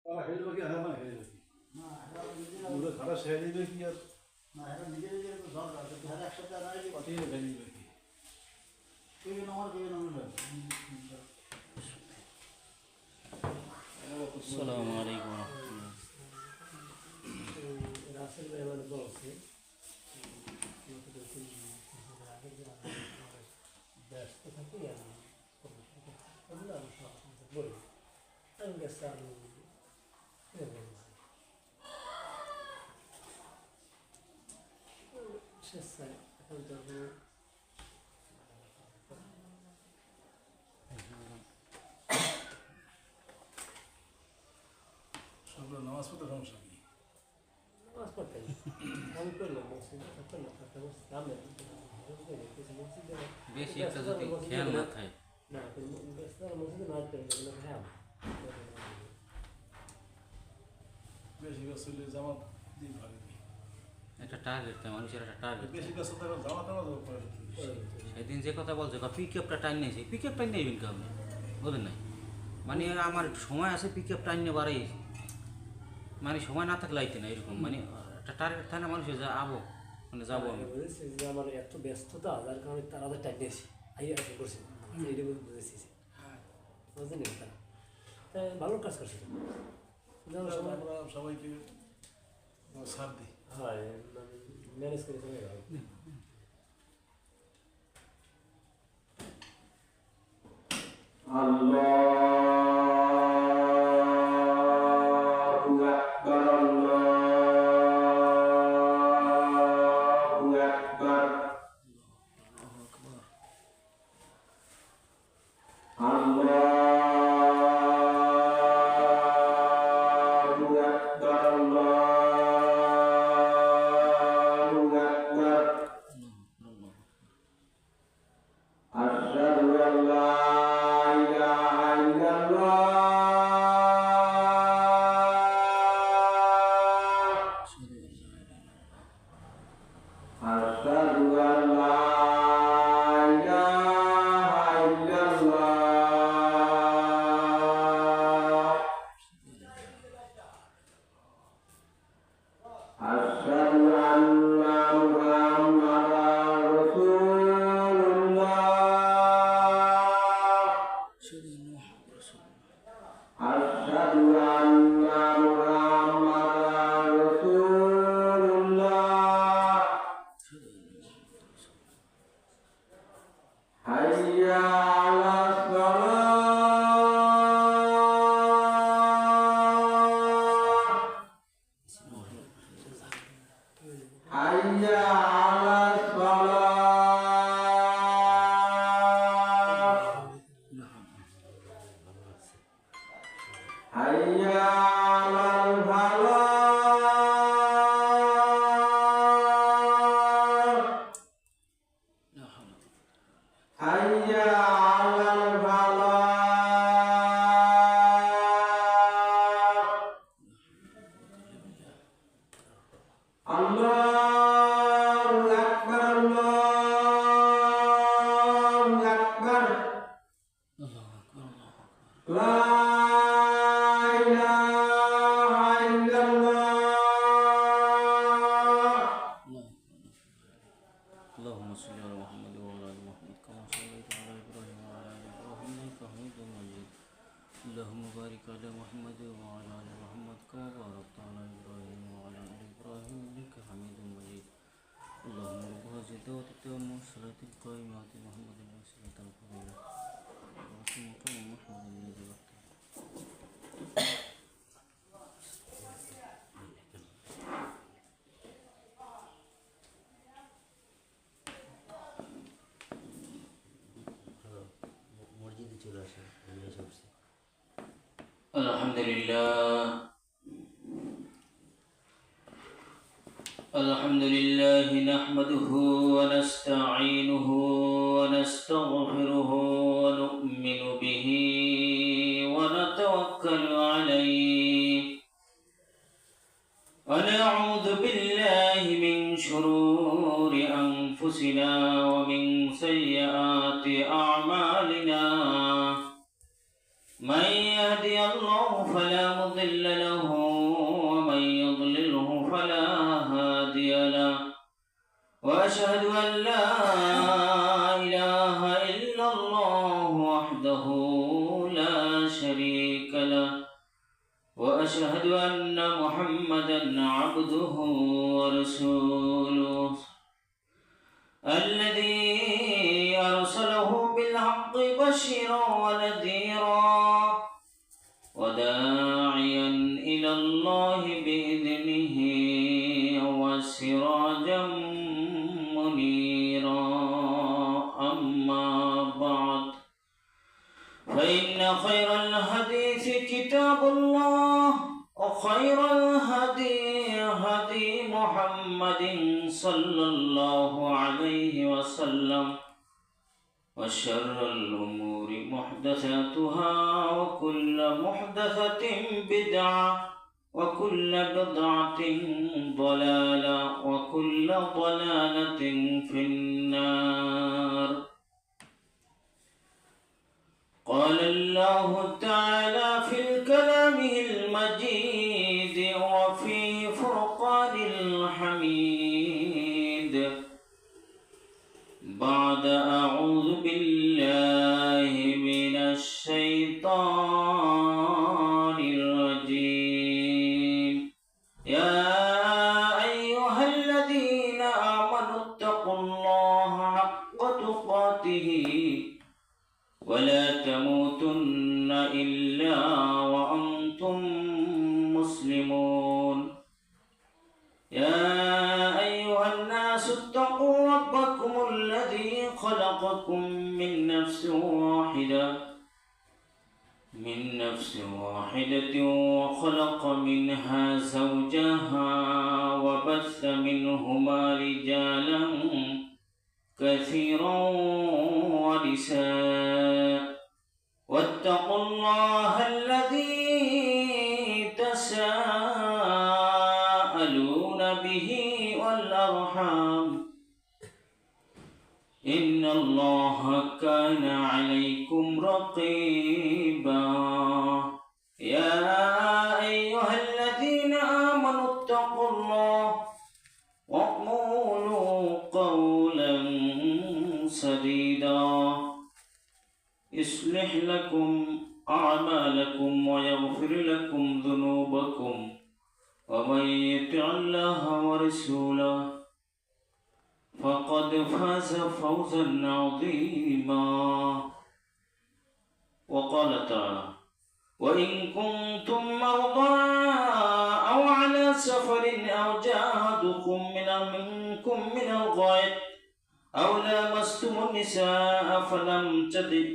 খেলবে কি আর না খেলবে কি না এটা নিজেরা পুরো খারাপ সেরে দিবে কি আর না এটা নিজের নিজের তো ঝগড়া আছে ধারে একসাথে আর আগে পাঠিয়ে ফেলবে কি কেউ নম্বর কেউ নম্বর আসসালামু আলাইকুম ওয়া রাহমাতুল্লাহ। রাসেল ভাই আমার বলছে ব্যস্ত থাকি আমি বলি আমি গেছি আমি শেষ এখন তো সবগুলো নামাজ পড়তে সমস্যা কি নামাজ পড়তে আমি করলাম বেশি একটা যদি খেয়াল না থাকে না মসজিদে নামাজ পড়ে হ্যাঁ বেশি গাছ চলে জামা দিয়ে ভাগে কি একটা টার্গেট থাকে, মানুষের একটা টার্গেট বেশি গাছ থাকলে জামা টানা দেবো পরে সেদিন যে কথা বলছে পিক আপটা টাইম নিয়েছি, পিক আপ টাইম নেবেন কি আপনি বুঝলেন নাই, মানে আমার একটু সময় আছে পিক আপ টাইম নিয়ে বাড়াইছি, মানে সময় না থাকলে আইতে না এরকম, মানে একটা টার্গেট থাকে না মানুষের যে আবো মানে যাবো আমি বুঝেছি যে আমার এত ব্যস্ততা যার কারণে তারা টাইম নিয়েছি আইয়া এসে করছি এইটা বুঝেছি বুঝলেন তারা তাই ভালো কাজ করছে আমরা সবাইকে ছাড় দিই হয় ম্যানেজ করে চলে গেল اللهم صل على محمد وعلى ال محمد كما صليت على ابراهيم وعلى ال ابراهيم انك حميد مجيد. اللهم بارك على محمد وعلى ال محمد كما باركت على ابراهيم وعلى ال ابراهيم انك حميد مجيد. اللهم رب هذه الدعوة التامة والصلاة القائمة آت محمد الوسيلة الفضيلة وآتِ مقام محمود الذي وقته. الحمد لله نحمده ونستعينه ونستغفره ونؤمن به ونتوكل عليه ونعوذ بالله من شرور أنفسنا ومن سيئات أعمالنا. من يهدي الله فلا مضل له ومن يضلله فلا هادي له وأشهد أن لا إله إلا الله وحده لا شريك له وأشهد أن محمدا عبده ورسوله الذي أرسله بالحق بشيرا ونذيرا وداعيا إلى الله بإذنه وسراجا منيرا أما بعد فإن خير الحديث كتاب الله وخير الهدي هدي محمد صلى الله عليه وسلم وشر الأمور محدثاتها وكل محدثة بدعة وكل بدعة ضلالة وكل ضلالة في النار. قال الله تعالى في كلامه المجيد وفي فرقان الحميد بعد أعوذ بالله من الشيطان الرجيم يا أيها الذين آمنوا اتقوا الله حق تقاته ولا تموتن إلا وأنتم مسلمون يا أيها الناس اتقوا ربكم الذي خلقكم من نفس واحدة وخلق منها زوجها وبث منهما رجالا كثيرا ونساء واتقوا الله الذي تساءلون به والأرحام إن الله كان عليكم رقيبا يا أيها الذين آمنوا اتقوا الله وقولوا قولا سديدا يصلح لكم أعمالكم ويغفر لكم ذنوبكم ومن يطع الله ورسوله فقد فاز فوزا عظيما. وقال تعالى وإن كنتم مرضى أو على سفر أو جاء أحدكم منكم من الغائط أو لامستم النساء فلم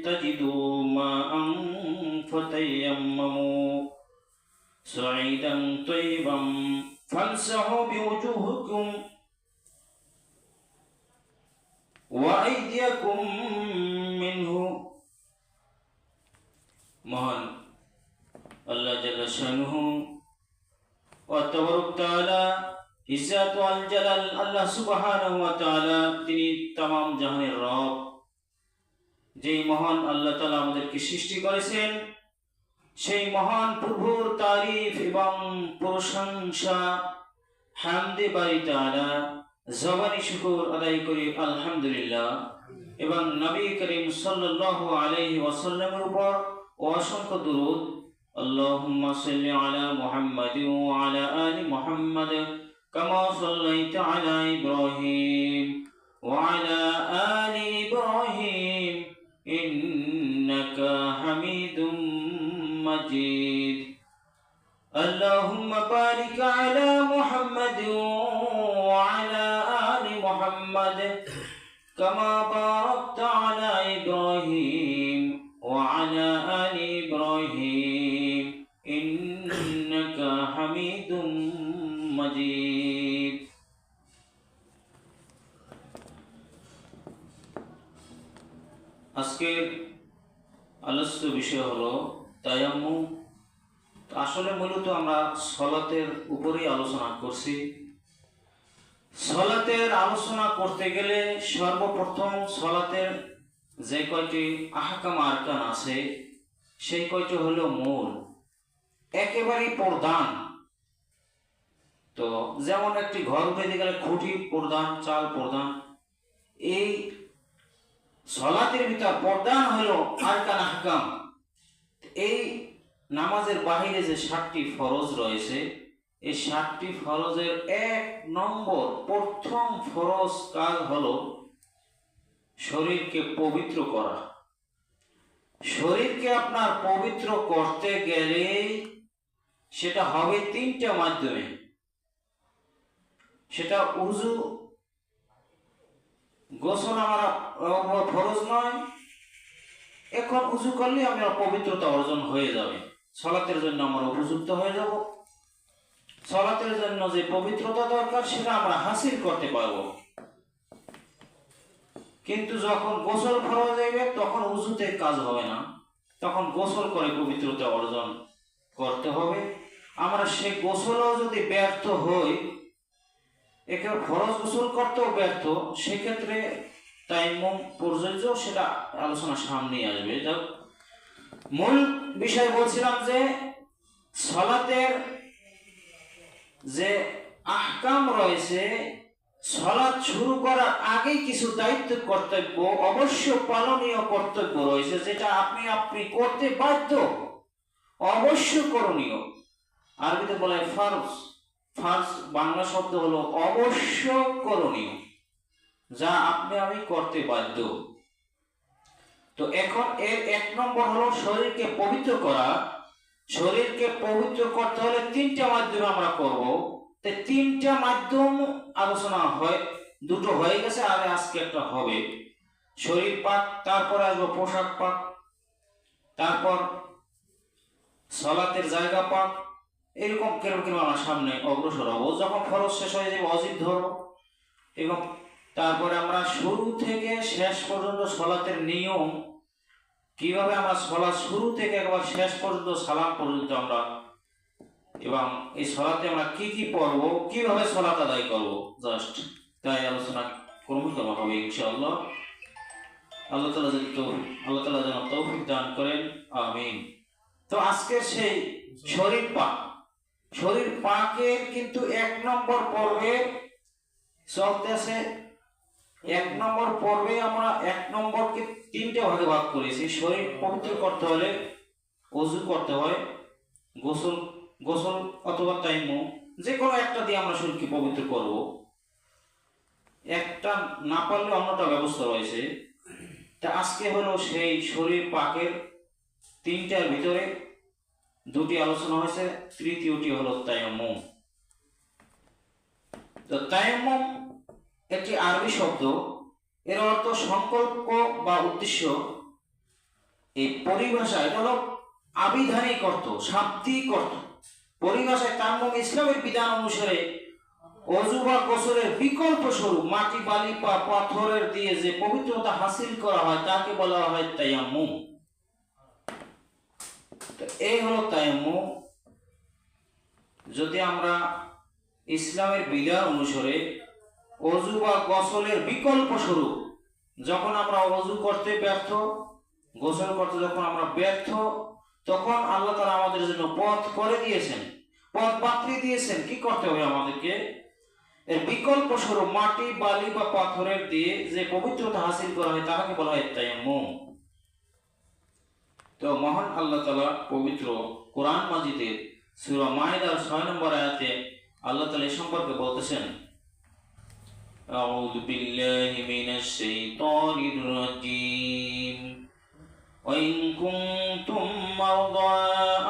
تجدوا ماء فتيمموا صعيدا طيبا فامسحوا بوجوهكم وأيديكم منه. মহান আল্লাহ জাল্লা শানুহু ওয়া তাবারাক তাআলা ইজ্জাত ওয়াল জালাল আল্লাহ সুবহানাহু ওয়া তাআলা তিনি तमाम জাহানের রব যেই মহান আল্লাহ তাআলা আমাদেরকে সৃষ্টি করেছেন সেই মহান প্রভুর তারিফ এবং প্রশংসা হামদে বারি তাআলা জবানি শুকর আদায় করি আলহামদুলিল্লাহ এবং নবী করিম সাল্লাল্লাহু আলাইহি ওয়াসাল্লামের উপর অসংখ্য দুরূদ আল্লাহুম্মা সাল্লি আলা মুহাম্মাদ ওয়া আলা আলি মুহাম্মাদ কামা সাল্লাইতা আলা ইব্রাহিম ওয়া আলা আলি ইব্রাহিম ইন্নাকা হামিদুম মাজিদ. আল্লাহুম্মা বারিক আলা মুহাম্মাদ ওয়া আলা আলি মুহাম্মাদ কামা বারাকতা আলা ইব্রাহিম وعلى آل إبراهيم إنك حميد مجيد. আজকের আলোচ্য বিষয় হলো তায়াম্মুম। আসলে মূলত আমরা সালাতের উপরেই আলোচনা করছি। সালাতের আলোচনা করতে গেলে সর্বপ্রথম সালাতের যে কয়টি আহকাম আরকান আছে সেই কয়টি হলো মূল। একেবারেই প্রধান। তো যেমন একটি ঘর উঠাইতে গেলে খুঁটি প্রধান, চাল প্রধান, এই সলাতের ভিতর প্রধান হলো আরকান আহকাম। এই নামাজের বাহিরে যে 7টি ফরজ রয়েছে, এই 7টি ফরজের 1 নম্বর প্রথম ফরজ কাজ হলো শরীরকে পবিত্র করা। শরীরকে আপনার পবিত্র করতে গেলে সেটা হবে 3টা মাধ্যমে। সেটা উযু, গোসল আমার ফরজ নয়, এখন উযু করলে আমার পবিত্রতা অর্জন হয়ে যাবে, সালাতের জন্য আমরা উপযুক্ত হয়ে যাব। সালাতের জন্য যে পবিত্রতা দরকার সেটা আমরা হাসিল করতে পারবো। কিন্তু যখন গোসল ফরজ হইবে তখন উযুতে কাজ হবে না, তখন গোসল করে পবিত্রতা অর্জন করতে হবে। আমরা সে গোসলও যদি ব্যর্থ হই, একেবারে ফরজ গোসল করতেও ব্যর্থ, সেক্ষেত্রে তায়াম্মুম প্রযোজ্য, সেটা আলোচনা সামনে আসবে। যাক, মূল বিষয় বলছিলাম যে সালাতের যে আহকাম রয়েছে, সালাত শুরু করার আগে কিছু দায়িত্ব কর্তব্য, অবশ্য পালনীয় কর্তব্য রয়েছে, যেটা আপনি করতে বাধ্য, অবশ্য করণীয়। আরবিতে বলা হয় ফারজ। ফারজ বাংলা শব্দ হলো অবশ্য করণীয়, যা আমি করতে বাধ্য। তো এখন এর 1 নম্বর হলো শরীরকে পবিত্র করা। শরীরকে পবিত্র করতে হলে 3টা মাধ্যমে আমরা করব। তো 3টা মাধ্যম আলোচনা হয়, 2টো হয়ে গেছে, আর আজকে একটা হবে। শরীর পাক, তারপর আসবো পোশাক পাক, তারপর সালাতের জায়গা পাক। এরকম কেরকম আমার সামনে অগ্রসর হবো। যখন ফরজ শেষ হয়ে যাবে ওয়াজিব ধরবো, এবং তারপরে আমরা শুরু থেকে শেষ পর্যন্ত সালাতের নিয়ম, কিভাবে আমরা সালাত শুরু থেকে একবার শেষ পর্যন্ত সালাম পর্যন্ত আমরা, এবং এই সালাতে আমরা কি কি পড়ব, কিভাবে সালাত আদায় করব, জাস্ট তাই আলোচনা করা হবে ইনশাআল্লাহ। আল্লাহ তাআলা যেন তৌফিক দান করেন, আমিন। তো আজকের সেই শরীর পাক, শরীর পাকের কিন্তু 1 নম্বর পর্বে চলতেছে। 1 নম্বর পর্বে আমরা 1 নম্বরকে 3টে ভাগে ভাগ করেছি। শরীর পবিত্র করতে হলে ওযু করতে হয়, গোসল অথবা তায়াম্মুম, যে কোনো একটা দিয়ে আমরা শরীরকে পবিত্র করব। একটা না পারলে অন্যটা ব্যবস্থা রয়েছে। তা আজকে হলো সেই শরীর পাকের 3টার ভিতরে 2টি আলোচনা হয়েছে, তৃতীয়টি হলো তায়াম্মুম। তো তায়াম্মুম একটি আরবি শব্দ, এর অর্থ সংকল্প বা উদ্দেশ্য। এই পরিভাষা, এটা হলো আবিধানিক অর্থ, শাব্দিক অর্থ। পরিভাষায় তায়াম্মুম ইসলামের বিধান অনুসারে ওযু বা গোসলের বিকল্প স্বরূপ মাটি, বালি বা পাথরের দিয়ে যে পবিত্রতা হাসিল করা হয় তাকে বলা হয় তায়াম্মুম। তো এই হলো তায়াম্মুম। যদি আমরা ইসলামের বিধান অনুসারে ওযু বা গোসলের বিকল্প স্বরূপ, যখন আমরা ওযু করতে ব্যর্থ, গোসল করতে যখন আমরা ব্যর্থ, তখন আল্লাহ তাআলা আমাদের জন্য পথ করে দিয়েছেন, পথ বাতলে দিয়েছেন। কি করতে হবে আমাদেরকে? এর বিকল্প স্বরূপ মাটি, বালি বা পাথরের দিয়ে যে পবিত্রতা হাসিল করা হয় তাকে বলা হয় তায়াম্মুম। তো মহান আল্লাহ তাআলা পবিত্র কোরআন মাজিদের সূরা মাইদার 6 নম্বর আয়াতে আল্লাহ তাআলা এই সম্পর্কে বলতেছেন, আউযু বিল্লাহি মিনাশ শাইতানির রাজীম, ওয়া ইন কুনতুম মারদা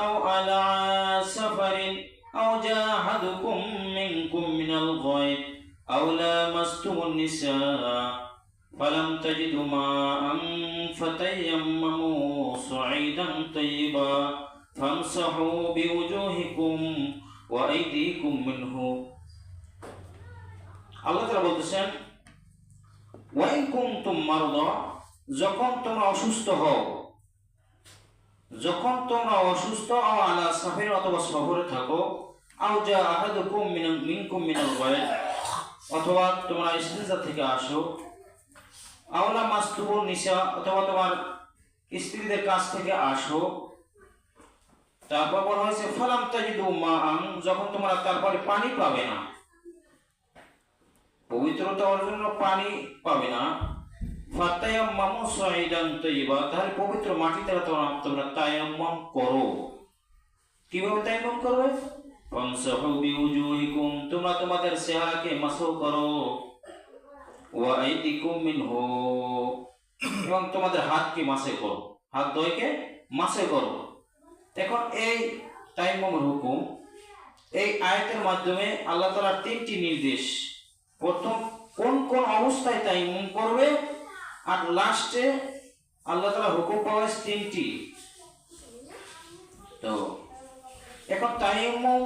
আও আলা সাফারিন আও জাআ আহাদুকুম মিনকুম মিনাল গায়ব আও লামাসতুমুন নিসা ফালাম তাজিদু মাআন ফাতায়াম্মামু সাঈদান তাইয়্যিবা ফামসাহু বিওুজুহিকুম ওয়া আইদিকুম মিনহু। আল্লাহ তাআলা বলতেছেন, ওয়া ইন কুনতুম মারদা, যখন তোমরা অসুস্থ হও, যখন তোমরা অসুস্থ, আও আলা সাফারিন অথবা সফরে থাকো, আও জা আহাদুকুম মিনকুম মিনাল গায়ব অথবা তোমরা ইস্তিনজা থেকে আসো, আও লামাসতুমুন নিসা অথবা তোমার স্ত্রীদের কাছ থেকে আসো, তারপর বলা হয়েছে ফালাম তাজিদু মাআন, যখন তোমরা তারপরে পানি পাবে না, পবিত্রতা অর্জনের জন্য পানি পাবে না, ফাতায়াম্মামু সাইদান তাইয়্যিবা, তাহলে পবিত্র মাটি দ্বারা তোমরা তায়াম্মাম করো। কিভাবে তায়াম্মাম করবে? ফামসাহু বিউজুহিকুম, তোমরা তোমাদের চেহারাকে মাসহ করো, ওয়া আইদিকুম মিনহু, এবং তোমাদের হাতকে মাসে করো, হাত দ্বয়কে মাসে করো। এখন এই তায়াম্মুমের হুকুম, এই আয়াতের মাধ্যমে আল্লাহ তাআলার তিনটি নির্দেশ, প্রথম কোন কোন অবস্থায় তায়াম্মুম করবে, আর লাস্টে আল্লাহ তাআলা হুকুম পাওয়া তিনটি। তো এখন তায়াম্মুম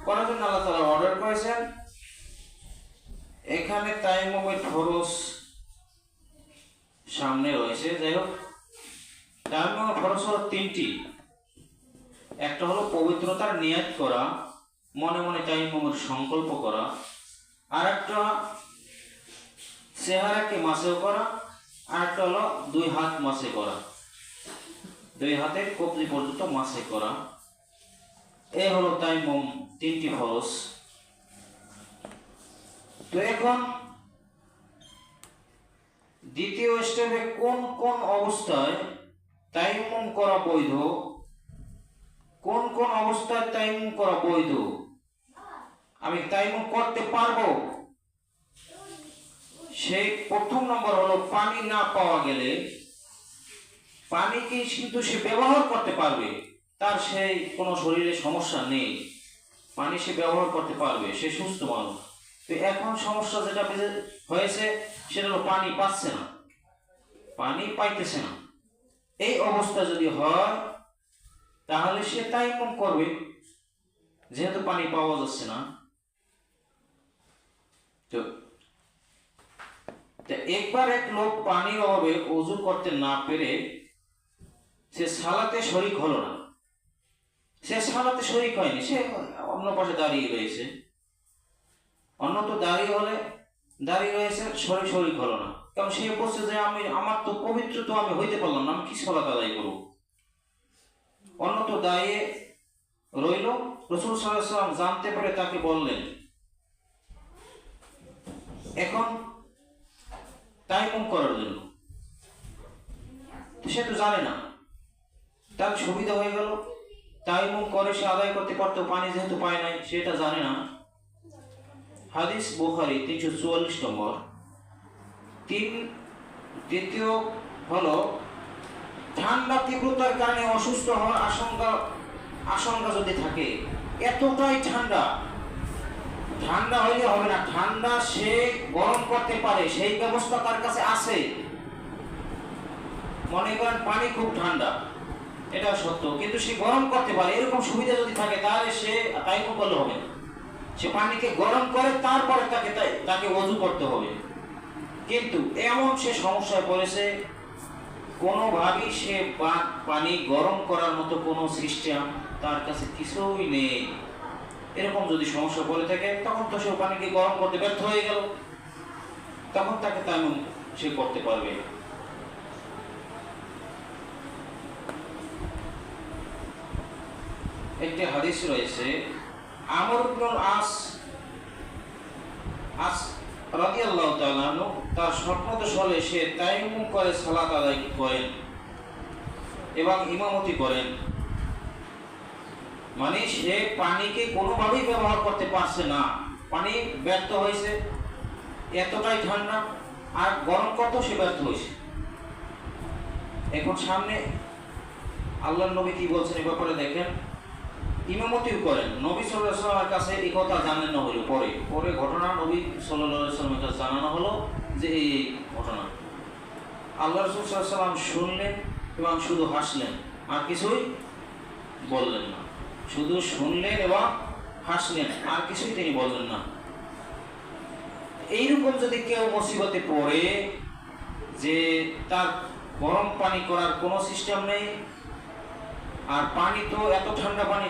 করার জন্য আল্লাহ তাআলা অর্ডার করেছেন। এখানে তায়াম্মুমের ফরজ সামনে রয়েছে। যাই হোক, তায়াম্মুমের ফরজ হলো তিনটি। একটা হলো পবিত্রতার নিয়ত করা, মনে মনে তায়াম্মুমের সংকল্প করা, আর একটা চেহারাকে মাসে করা, আর একটা হলো দুই হাত মাসে করা, দুই হাতের কবজি পর্যন্ত মাসে করা। এই হলো তায়াম্মুম, তিনটি ফরজ। তো এখন দ্বিতীয় স্টেপে কোন কোন অবস্থায় তায়াম্মুম করা বৈধ, কোন কোন অবস্থায় তায়াম্মুম করা বৈধ, আমি তায়াম্মুম করতে পারবো, সেই প্রথম নম্বর হলো পানি না পাওয়া গেলে, পানিকে কিন্তু সে ব্যবহার করতে পারবে, তার সেই কোনো শরীরে সমস্যা নেই, পানি সে ব্যবহার করতে পারবে, সে সুস্থ মানুষ। তো এখন সমস্যা যেটা হয়েছে সেটা হলো পানি পাচ্ছে না, পানি পাইতেছে না। এই অবস্থা যদি হয় তাহলে সে তায়াম্মুম করবে, যেহেতু পানি পাওয়া যাচ্ছে না। তো একবার এক লোক পানির অভাবে ওযু করতে না পেরে সে সালাতে শরীক হলো না, সে সালাতে শরীক হয়নি, সে অন্য পাশে দাঁড়িয়ে রয়েছে, অন্য তো দাঁড়িয়ে রয়েছে, শরীক হলো না, কারণ সে বলছে যে আমার তো পবিত্র, তো আমি হইতে পারলাম না, আমি কি সালাত আদায় করব। অন্য তো দাঁড়িয়ে রইল। রাসূল সাল্লাল্লাহু আলাইহি ওয়াসাল্লাম জানতে পারে তাকে বললেন, এখন তায়াম্মুম করার জন্য, সে তো জানে না, তার সুবিধা হয়ে গেল, তায়াম্মুম করে সে আদায় করতে পারতো, পানি যেহেতু পায় নাই, সেটা জানে না। হাদিস বুখারী 344 নম্বর। দ্বিতীয় হলো ঠান্ডা তীব্রতার কারণে অসুস্থ হওয়ার আশঙ্কা যদি থাকে, এতটাই ঠান্ডা হইলে হবে না, ঠান্ডা সে গরম করতে পারে, সেই ব্যবস্থা তার কাছে আছে। মনে করেন পানি খুব ঠান্ডা, এটা সত্য, কিন্তু সে গরম করতে পারে, এরকম সুবিধা যদি থাকে তাহলে সে তায়াম্মুম করলে হবে না, সে পানিকে গরম করে তারপরে তাকে ওযু করতে হবে। কিন্তু এমন সে সমস্যায় পড়েছে, কোনোভাবেই সে পানি গরম করার মতো কোনো সিস্টেম তার কাছে কিছুই নেই, এরকম যদি সমস্যা পড়ে থাকে, তখন তো সে পানিকে গরম করতে ব্যর্থ হয়ে গেল, তখন তাকে তায়াম্মুম সে করতে পারবে। একটি হাদিস রয়েছে, আমর ইবনুল আস রাদিয়াল্লাহু তাআলা আনহু তার স্বপ্নদোষ হলে সে তায়াম্মুম করে সালাত আদায় করেন এবং ইমামতি করেন। মানে সে পানিকে কোনোভাবেই ব্যবহার করতে পারছে না, পানি ব্যর্থ হয়েছে, এতটাই ঠান্ডা, আর গরম করতেও সে ব্যর্থ হয়েছে। এখন সামনে আল্লাহর নবী কি বলছেন এ ব্যাপারে দেখেন। ইমামতিও করেন, নবী সাল্লাল্লাহু আলাইহি ওয়াসাল্লামের কাছে এই কথা জানানো হলো, পরে ঘটনা নবী সাল্লাল্লাহু আলাইহি ওয়াসাল্লামের কাছে জানানো হলো যে এই ঘটনা। আল্লাহ রাসূল সাল্লাল্লাহু আলাইহি ওয়াসাল্লাম শুনলেন এবং শুধু হাসলেন, আর কিছুই বললেন না, শুধু শুনলেন এবং হাসলেন, আর কিছুই তিনি বললেন না। এইরকম যদি কেউ মুসিবতে পড়ে যে তার গরম পানি করার কোনো সিস্টেম নেই, আর পানি তো এত ঠান্ডা পানি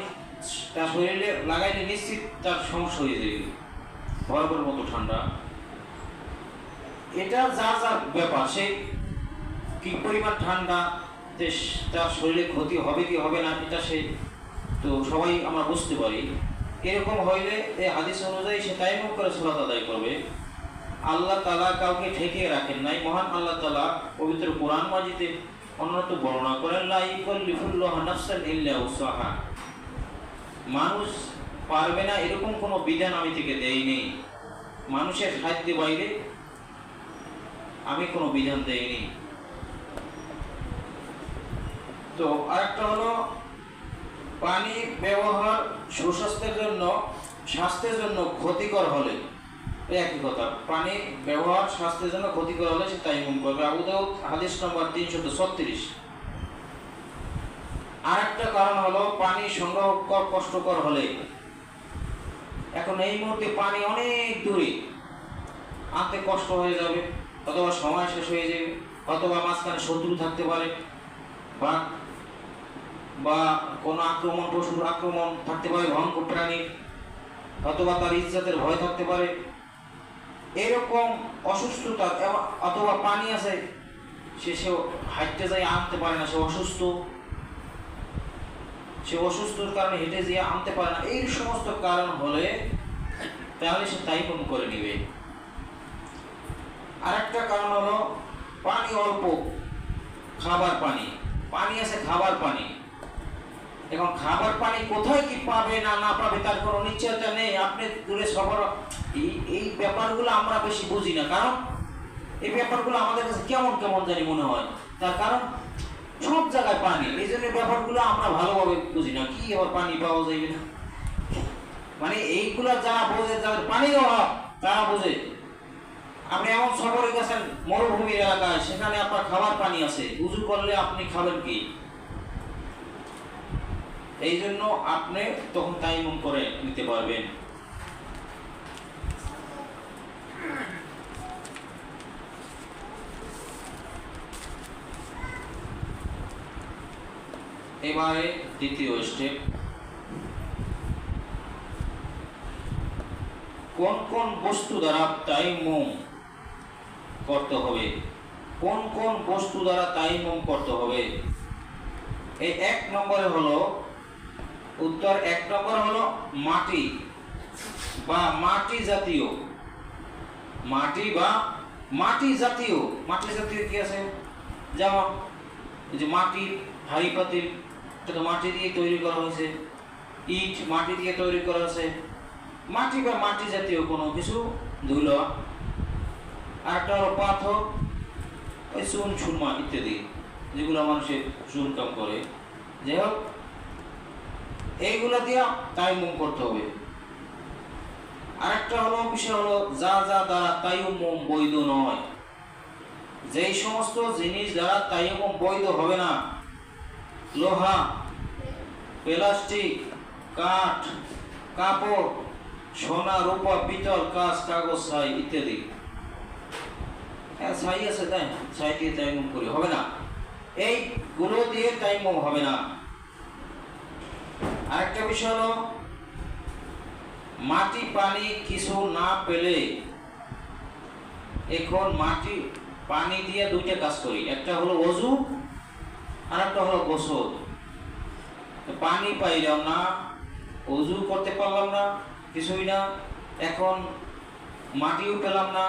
তার শরীরে লাগাইলে নিশ্চিত তার সমস্যা হয়ে যাবে, বরফের মতো ঠান্ডা, এটা যার যার ব্যাপার, সে কি পরিমাণ ঠান্ডা তার শরীরে ক্ষতি হবে কি হবে না, এটা সে তো সবাই আমরা বুঝতে পারি। এরকম হইলে এই হাদিস অনুযায়ী সে তায়াম্মুম করে সালাত আদায় করবে। আল্লাহ তাআলা কাউকে ঠেকিয়ে রাখেন নাই। মহান আল্লাহ তাআলা পবিত্র কোরআন মাজিদে অন্যত বর্ণনা করেন, লা ইউকাল্লিফুল্লাহু নাফসান ইল্লা উসআহা। মানুষ পারবে না এরকম কোনো বিধান আমি থেকে দেইনি, মানুষের সাধ্যের বাইরে আমি কোনো বিধান দেইনি। তো আরেকটা হলো পানি ব্যবহার সুস্বাস্থ্যের জন্য, স্বাস্থ্যের জন্য ক্ষতিকর হলে, একই কথা, পানি ব্যবহার স্বাস্থ্যের জন্য ক্ষতিকর হলে সে তায়াম্মুম করবে। আবু দাউদ হাদিস নম্বর 336। আরেকটা কারণ হলো পানি সংগ্রহ কষ্টকর হলে। এখন এই মুহূর্তে পানি অনেক দূরে, আনতে কষ্ট হয়ে যাবে, অথবা সময় শেষ হয়ে যাবে, অথবা মাঝখানে শত্রু থাকতে পারে, বা কোনো পশুর আক্রমণ থাকতে পারে, ভয়ঙ্কর প্রাণীর, অথবা তার ইজ্জতের ভয় থাকতে পারে, এরকম অসুস্থতা, অথবা পানি আছে সে হাঁটতে যায় আনতে পারে না, সে অসুস্থর কারণে হেঁটে যেয়ে আনতে পারে না, এই সমস্ত কারণ হলে তাহলে সে তায়াম্মুম করে নিবে। আরেকটা কারণ হলো পানি অল্প, খাবার পানি, পানি আছে খাবার পানি। এখন খাবার পানি কোথায় কি পাবে না পাবে তার কোনো নিশ্চয়তা নেই। আপনি দূরে সফর, এই ব্যাপারগুলো আমরা বেশি বুঝি না, কারণ এই ব্যাপারগুলো আমাদের কাছে কেমন কেমন জানি মনে হয়। তার কারণ সব জায়গায় পানি, এই জন্য ব্যাপারগুলো আমরা ভালোভাবে বুঝি না। কি আবার পানি পাওয়া যাবে না, মানে এইগুলা যারা বোঝে, যাদের পানির অভাব তারা বোঝে। আপনি এমন সফরে গেছেন মরুভূমির এলাকায়, সেখানে আপনার খাবার পানি আছে, উযু করলে আপনি খাবেন কি? এই জন্য আপনি তখন তায়াম্মুম করে নিতে পারবেন। এবারে দ্বিতীয় স্টেপ, কোন কোন বস্তু দ্বারা তায়াম্মুম করতে হবে, কোন কোন বস্তু দ্বারা তায়াম্মুম করতে হবে। এই 1 নম্বরে হলো উত্তর, 1 নম্বর হলো মাটি বা মাটি জাতীয়, মাটি জাতীয় কি আছে, যেমন এই যে মাটির হাঁড়ি পাতিল, এটা তো মাটি দিয়ে তৈরি করা হয়েছে, ইট মাটি দিয়ে তৈরি করা আছে, মাটি বা মাটি জাতীয় কোনো কিছু ধুলো। আর একটা হলো পাথর, ওই চুন সুরমা ইত্যাদি, যেগুলো মানুষের চুনকাম করে। যাই হোক, এইগুলা দিয়ে তায়াম্মুম করতে হবে। আরেকটা হলো বিষয় হলো যা দ্বারা তায়াম্মুম বৈধ নয়, যেই সমস্ত জিনিস দ্বারা তায়াম্মুম বৈধ হবে না, লোহা, প্লাস্টিক, কাঠ, কাপড়, সোনা, রূপা, পিতল, কাঁচ, কাগজ, ছাই ইত্যাদি। ছাই আছে, তাই ছাই দিয়ে তায়াম্মুম করি হবে না, এইগুলো দিয়ে তায়াম্মুম হবে না। আরেকটা বিষয় হলো মাটি পানি কিছু না পেলে, এখন মাটি পানি দিয়ে দুইটা কাজ করি, একটা হলো ওযু আর একটা হলো গোসল। পানি পাইলাম না, ওযু করতে পারলাম না, কিছুই না, এখন মাটিও পেলাম না,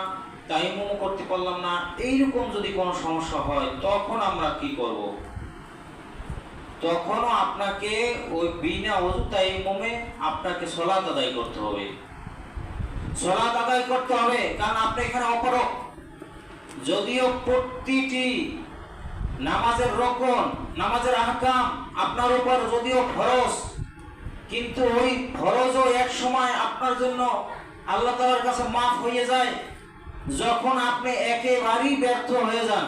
তায়াম্মুম করতে পারলাম না, এইরকম যদি কোনো সমস্যা হয় তখন আমরা কি করব? তখনও আপনাকে ওই বিনা ওযু তায়াম্মুমে আপনাকে সালাত আদায় করতে হবে, সালাত আদায় করতে হবে। কারণ আপনি এখানে অপরক, যদিও প্রতিটি নামাজের রকন, নামাজের আহকাম আপনার উপর যদিও ফরজ, কিন্তু ওই ফরজও এক সময় আপনার জন্য আল্লাহ তাআলার কাছে মাফ হয়ে যায় যখন আপনি একেবারেই ব্যর্থ হয়ে যান।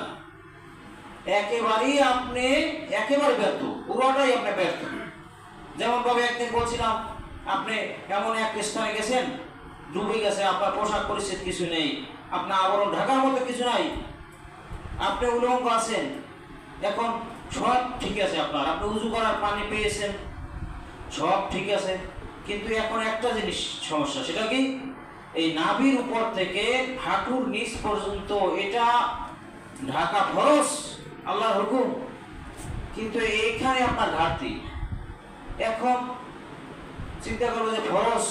একেবারে ব্যর্থ, পুরোটাই আপনি ব্যর্থ। যেমন ভাবে একদিন বলছিলাম, আপনি এমন এক স্থানে গেছেন, ডুবে গেছে, আপনার পোশাক পরিচ্ছদ কিছু নেই, আপনার আবরণ ঢাকার মতো কিছু নাই, আপনি উলঙ্গ আছেন, এখন সব ঠিক আছে, আপনি উযু করার পানি পেয়েছেন, সব ঠিক আছে, কিন্তু এখন একটা জিনিস সমস্যা, সেটা কি, এই নাভির উপর থেকে হাঁটুর নিচ পর্যন্ত এটা ঢাকা ফরজ, আল্লাহর হুকুম, কিন্তু এইখানে আপনার ঘাটতি, এখন চিন্তা করবো যে ফরজ,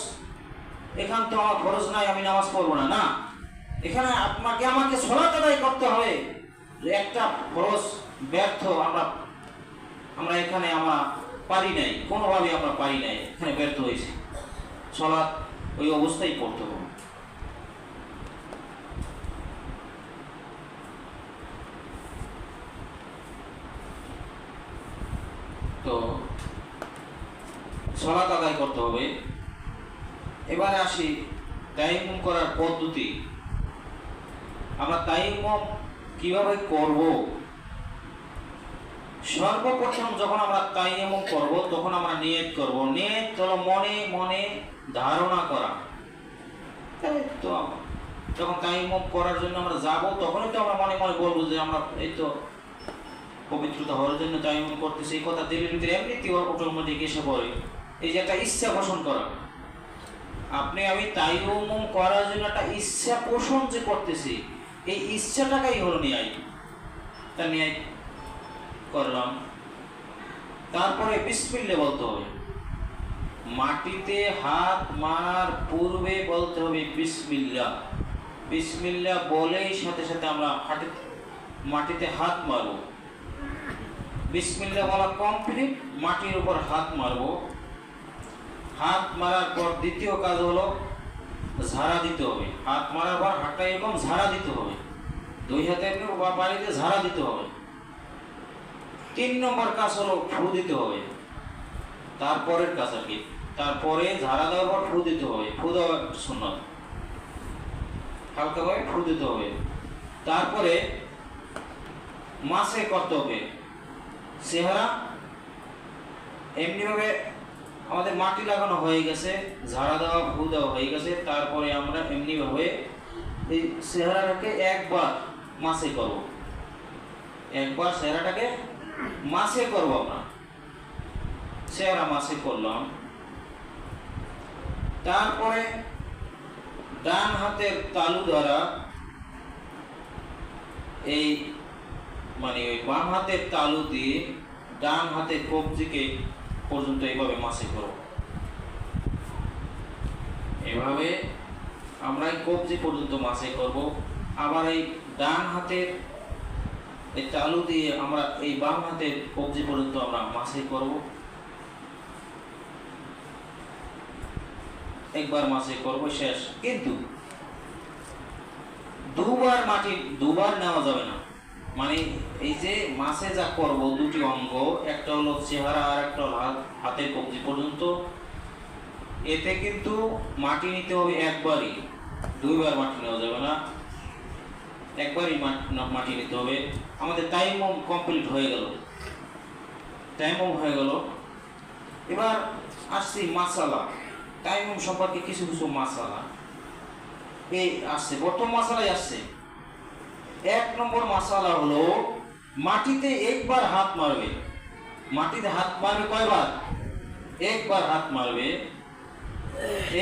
এখান তো আমার ফরজ নাই, আমি নামাজ পড়বো না। না, এখানে আমাকে সালাত আদায় করতে হবে। যে একটা ফরজ ব্যর্থ, আমরা এখানে আমরা পারি নাই, কোনোভাবে আমরা পারি নাই, এখানে ব্যর্থ হয়েছি, সালাত ওই অবস্থায় পড়তে হবে। তো সালাত আদায় করতে হবে। এবারে আসি তায়াম্মুম করার পদ্ধতি। আমরা তায়াম্মুম কিভাবে করব? সর্বপ্রথম যখন আমরা তায়াম্মুম করব তখন আমরা নিয়ত করব। নিয়ত হলো মনে মনে ধারণা করা। তো যখন তায়াম্মুম করার জন্য আমরা যাব তখনই তো আমরা মনে মনে বলবো যে আমরা এই তো পবিত্রতা হওয়ার জন্য তায়াম্মুম করতেছি। এই কথা দিলের ভিতরে এমনিতেই অটোমেটিক এসে পড়ে। এই যে একটা ইচ্ছা পোষণ করা, আমি তায়াম্মুম করার জন্য একটা ইচ্ছা পোষণ যে করতেছি, এই ইচ্ছাটাকেই হলো নিয়াত। তা নিয়াত করলাম, তারপরে বিসমিল্লাহ বলতে হবে। মাটিতে হাত মারার পূর্বে বলতে হবে বিসমিল্লাহ। বিসমিল্লাহ বলেই সাথে সাথে আমরা মাটিতে হাত মারব। বিসমিল্লাহ বলা কমপ্লিট, মাটির উপর হাত মারব। হাত মারার পর দ্বিতীয় কাজ হলো ঝাড়া দিতে হবে। হাত মারার পর হাতটা এরকম ঝাড়া দিতে হবে, দুই হাতে বাড়িতে ঝাড়া দিতে হবে। 3 নম্বর কাজ হলো ফু দিতে হবে। তারপরের কাজ আর কি, তারপরে ঝাড়া দেওয়ার পর ফু দিতে হবে। ফু দেওয়া সুন্নাত, হালকাভাবে ফু দিতে হবে। তারপরে মাসে করতে হবে চেহারা। এমনিভাবে আমাদের মাটি লাগানো হয়ে গেছে, ঝাড়া দেওয়া ফু দেওয়া হয়ে গেছে, তারপরে আমরা এমনিভাবে এই চেহারাটাকে একবার মাসে করব। একবার চেহারাটাকে মাসে করব। আমরা চেহারা মাসে করলাম। তারপরে ডান হাতের তালু দ্বারা এই ওই বাম হাতের তালু দিয়ে ডান হাতের কবজিকে পর্যন্ত এইভাবে মাসে করব। এভাবে আমরা এই কবজি পর্যন্ত মাসে করব। আবার এই ডান হাতের এই তালু দিয়ে আমরা এই বাম হাতের কবজি পর্যন্ত আমরা মাসে করব। একবার মাসে করব, শেষ। কিন্তু দুবার নেওয়া যাবে না। এই যে মাসে যা করব দুটি অঙ্গ, একটা হলো চেহারা আর একটা হলো হাতের কবজি পর্যন্ত, এতে কিন্তু মাটি নিতে হবে একবারই, দুইবার মাটি নেওয়া যাবে না, একবারই মাটি নিতে হবে। আমাদের তায়াম্মুম কমপ্লিট হয়ে গেল, তায়াম্মুম হয়ে গেল। এবার আসছি মাসালা। তায়াম্মুম সম্পর্কে কিছু কিছু মাসালা এই আসছে, প্রথম মাসালাই আসছে। 1 নম্বর মাসালা হলো মাটিতে একবার হাত মারবে। মাটিতে হাত মারবে কয়বার? একবার হাত মারবে।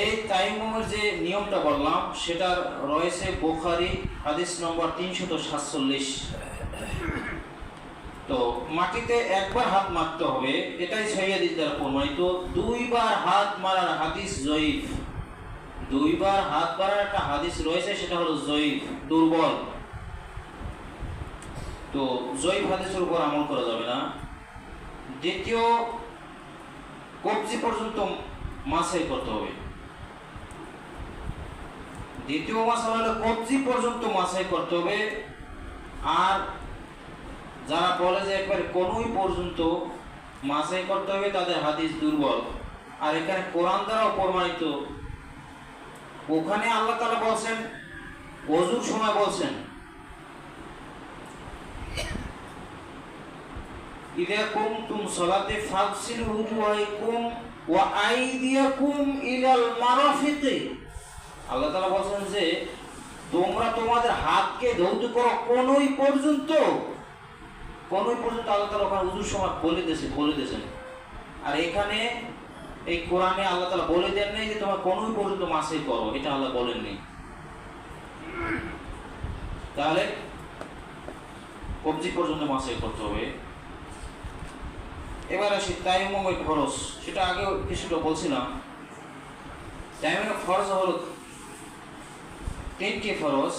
এই তায়াম্মুমের যে নিয়মটা বললাম সেটা রয়েছে বুখারী হাদিস নম্বর 347। তো মাটিতে একবার হাত মারতে হবে, এটাই সহিহ হাদিস দ্বারা প্রমাণিত। 2 বার হাত মারার হাদিস জয়ীফ। 2 বার হাত মারার একটা হাদিস রয়েছে, সেটা হলো জয়ীফ, দুর্বল। তো জয়ীফ হাদিসের উপর আমল করা যাবে না। দ্বিতীয়, কবজি পর্যন্ত মাসে করতে হবে। দ্বিতীয় মাসালা হলো কবজি পর্যন্ত মাসে করতে হবে। আর যারা বলে যে একবারে কোনই পর্যন্ত মাসে করতে হবে, তাদের হাদিস দুর্বল। আর এখানে কোরআন দ্বারাও প্রমাণিত। ওখানে আল্লাহ তাআলা বলছেন, ওযুর সময় বলছেন, ইযা কুনতুম সালাতে ফাগসিলু ওয়াজহাকুম ওয়া আইদিয়াকুম ইলাল মারাফিকি। আল্লাহ তাআলা বলছেন যে তোমরা তোমাদের হাতকে ধৌত করো কোনই পর্যন্ত। কোনই পর্যন্ত আল্লাহ তাআলা ওখানে ওযুর সময় বলে দিয়েছেন। আর এখানে এই কোরআনে আল্লাহ তাআলা বলে দেন নাই যে তোমরা কোনই পর্যন্ত মাসে করো, এটা আল্লাহ বলেননি। তাহলে কবজি পর্যন্ত মাসে করতে হবে। এবার আসি তায়াম্মুমের ফরজ, সেটা আগেও কিছুটা বলছিলাম। তায়াম্মুমের ফরজ হলো 3টি ফরজ।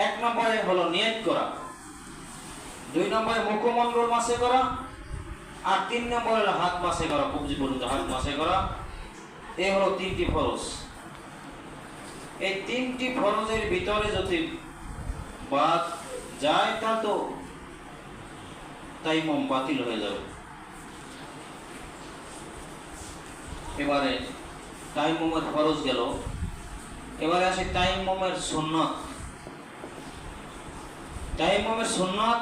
1 নম্বরে হলো নিয়ত করা, 2 নম্বরে মুখমণ্ডল মাসে করা, আর 3 নম্বরে হলো হাত মাসে করা, কবজি পর্যন্ত হাত মাসে করা। এই হলো 3টি ফরজ। এই 3টি ফরজের ভিতরে যদি বাদ যায় তা তো তায়াম্মুম বাতিল হয়ে যাবে। এবারে তায়াম্মুমের ফরজ গেল, এবারে আসি তায়াম্মুমের সুন্নাত। তায়াম্মুমের সুন্নাত,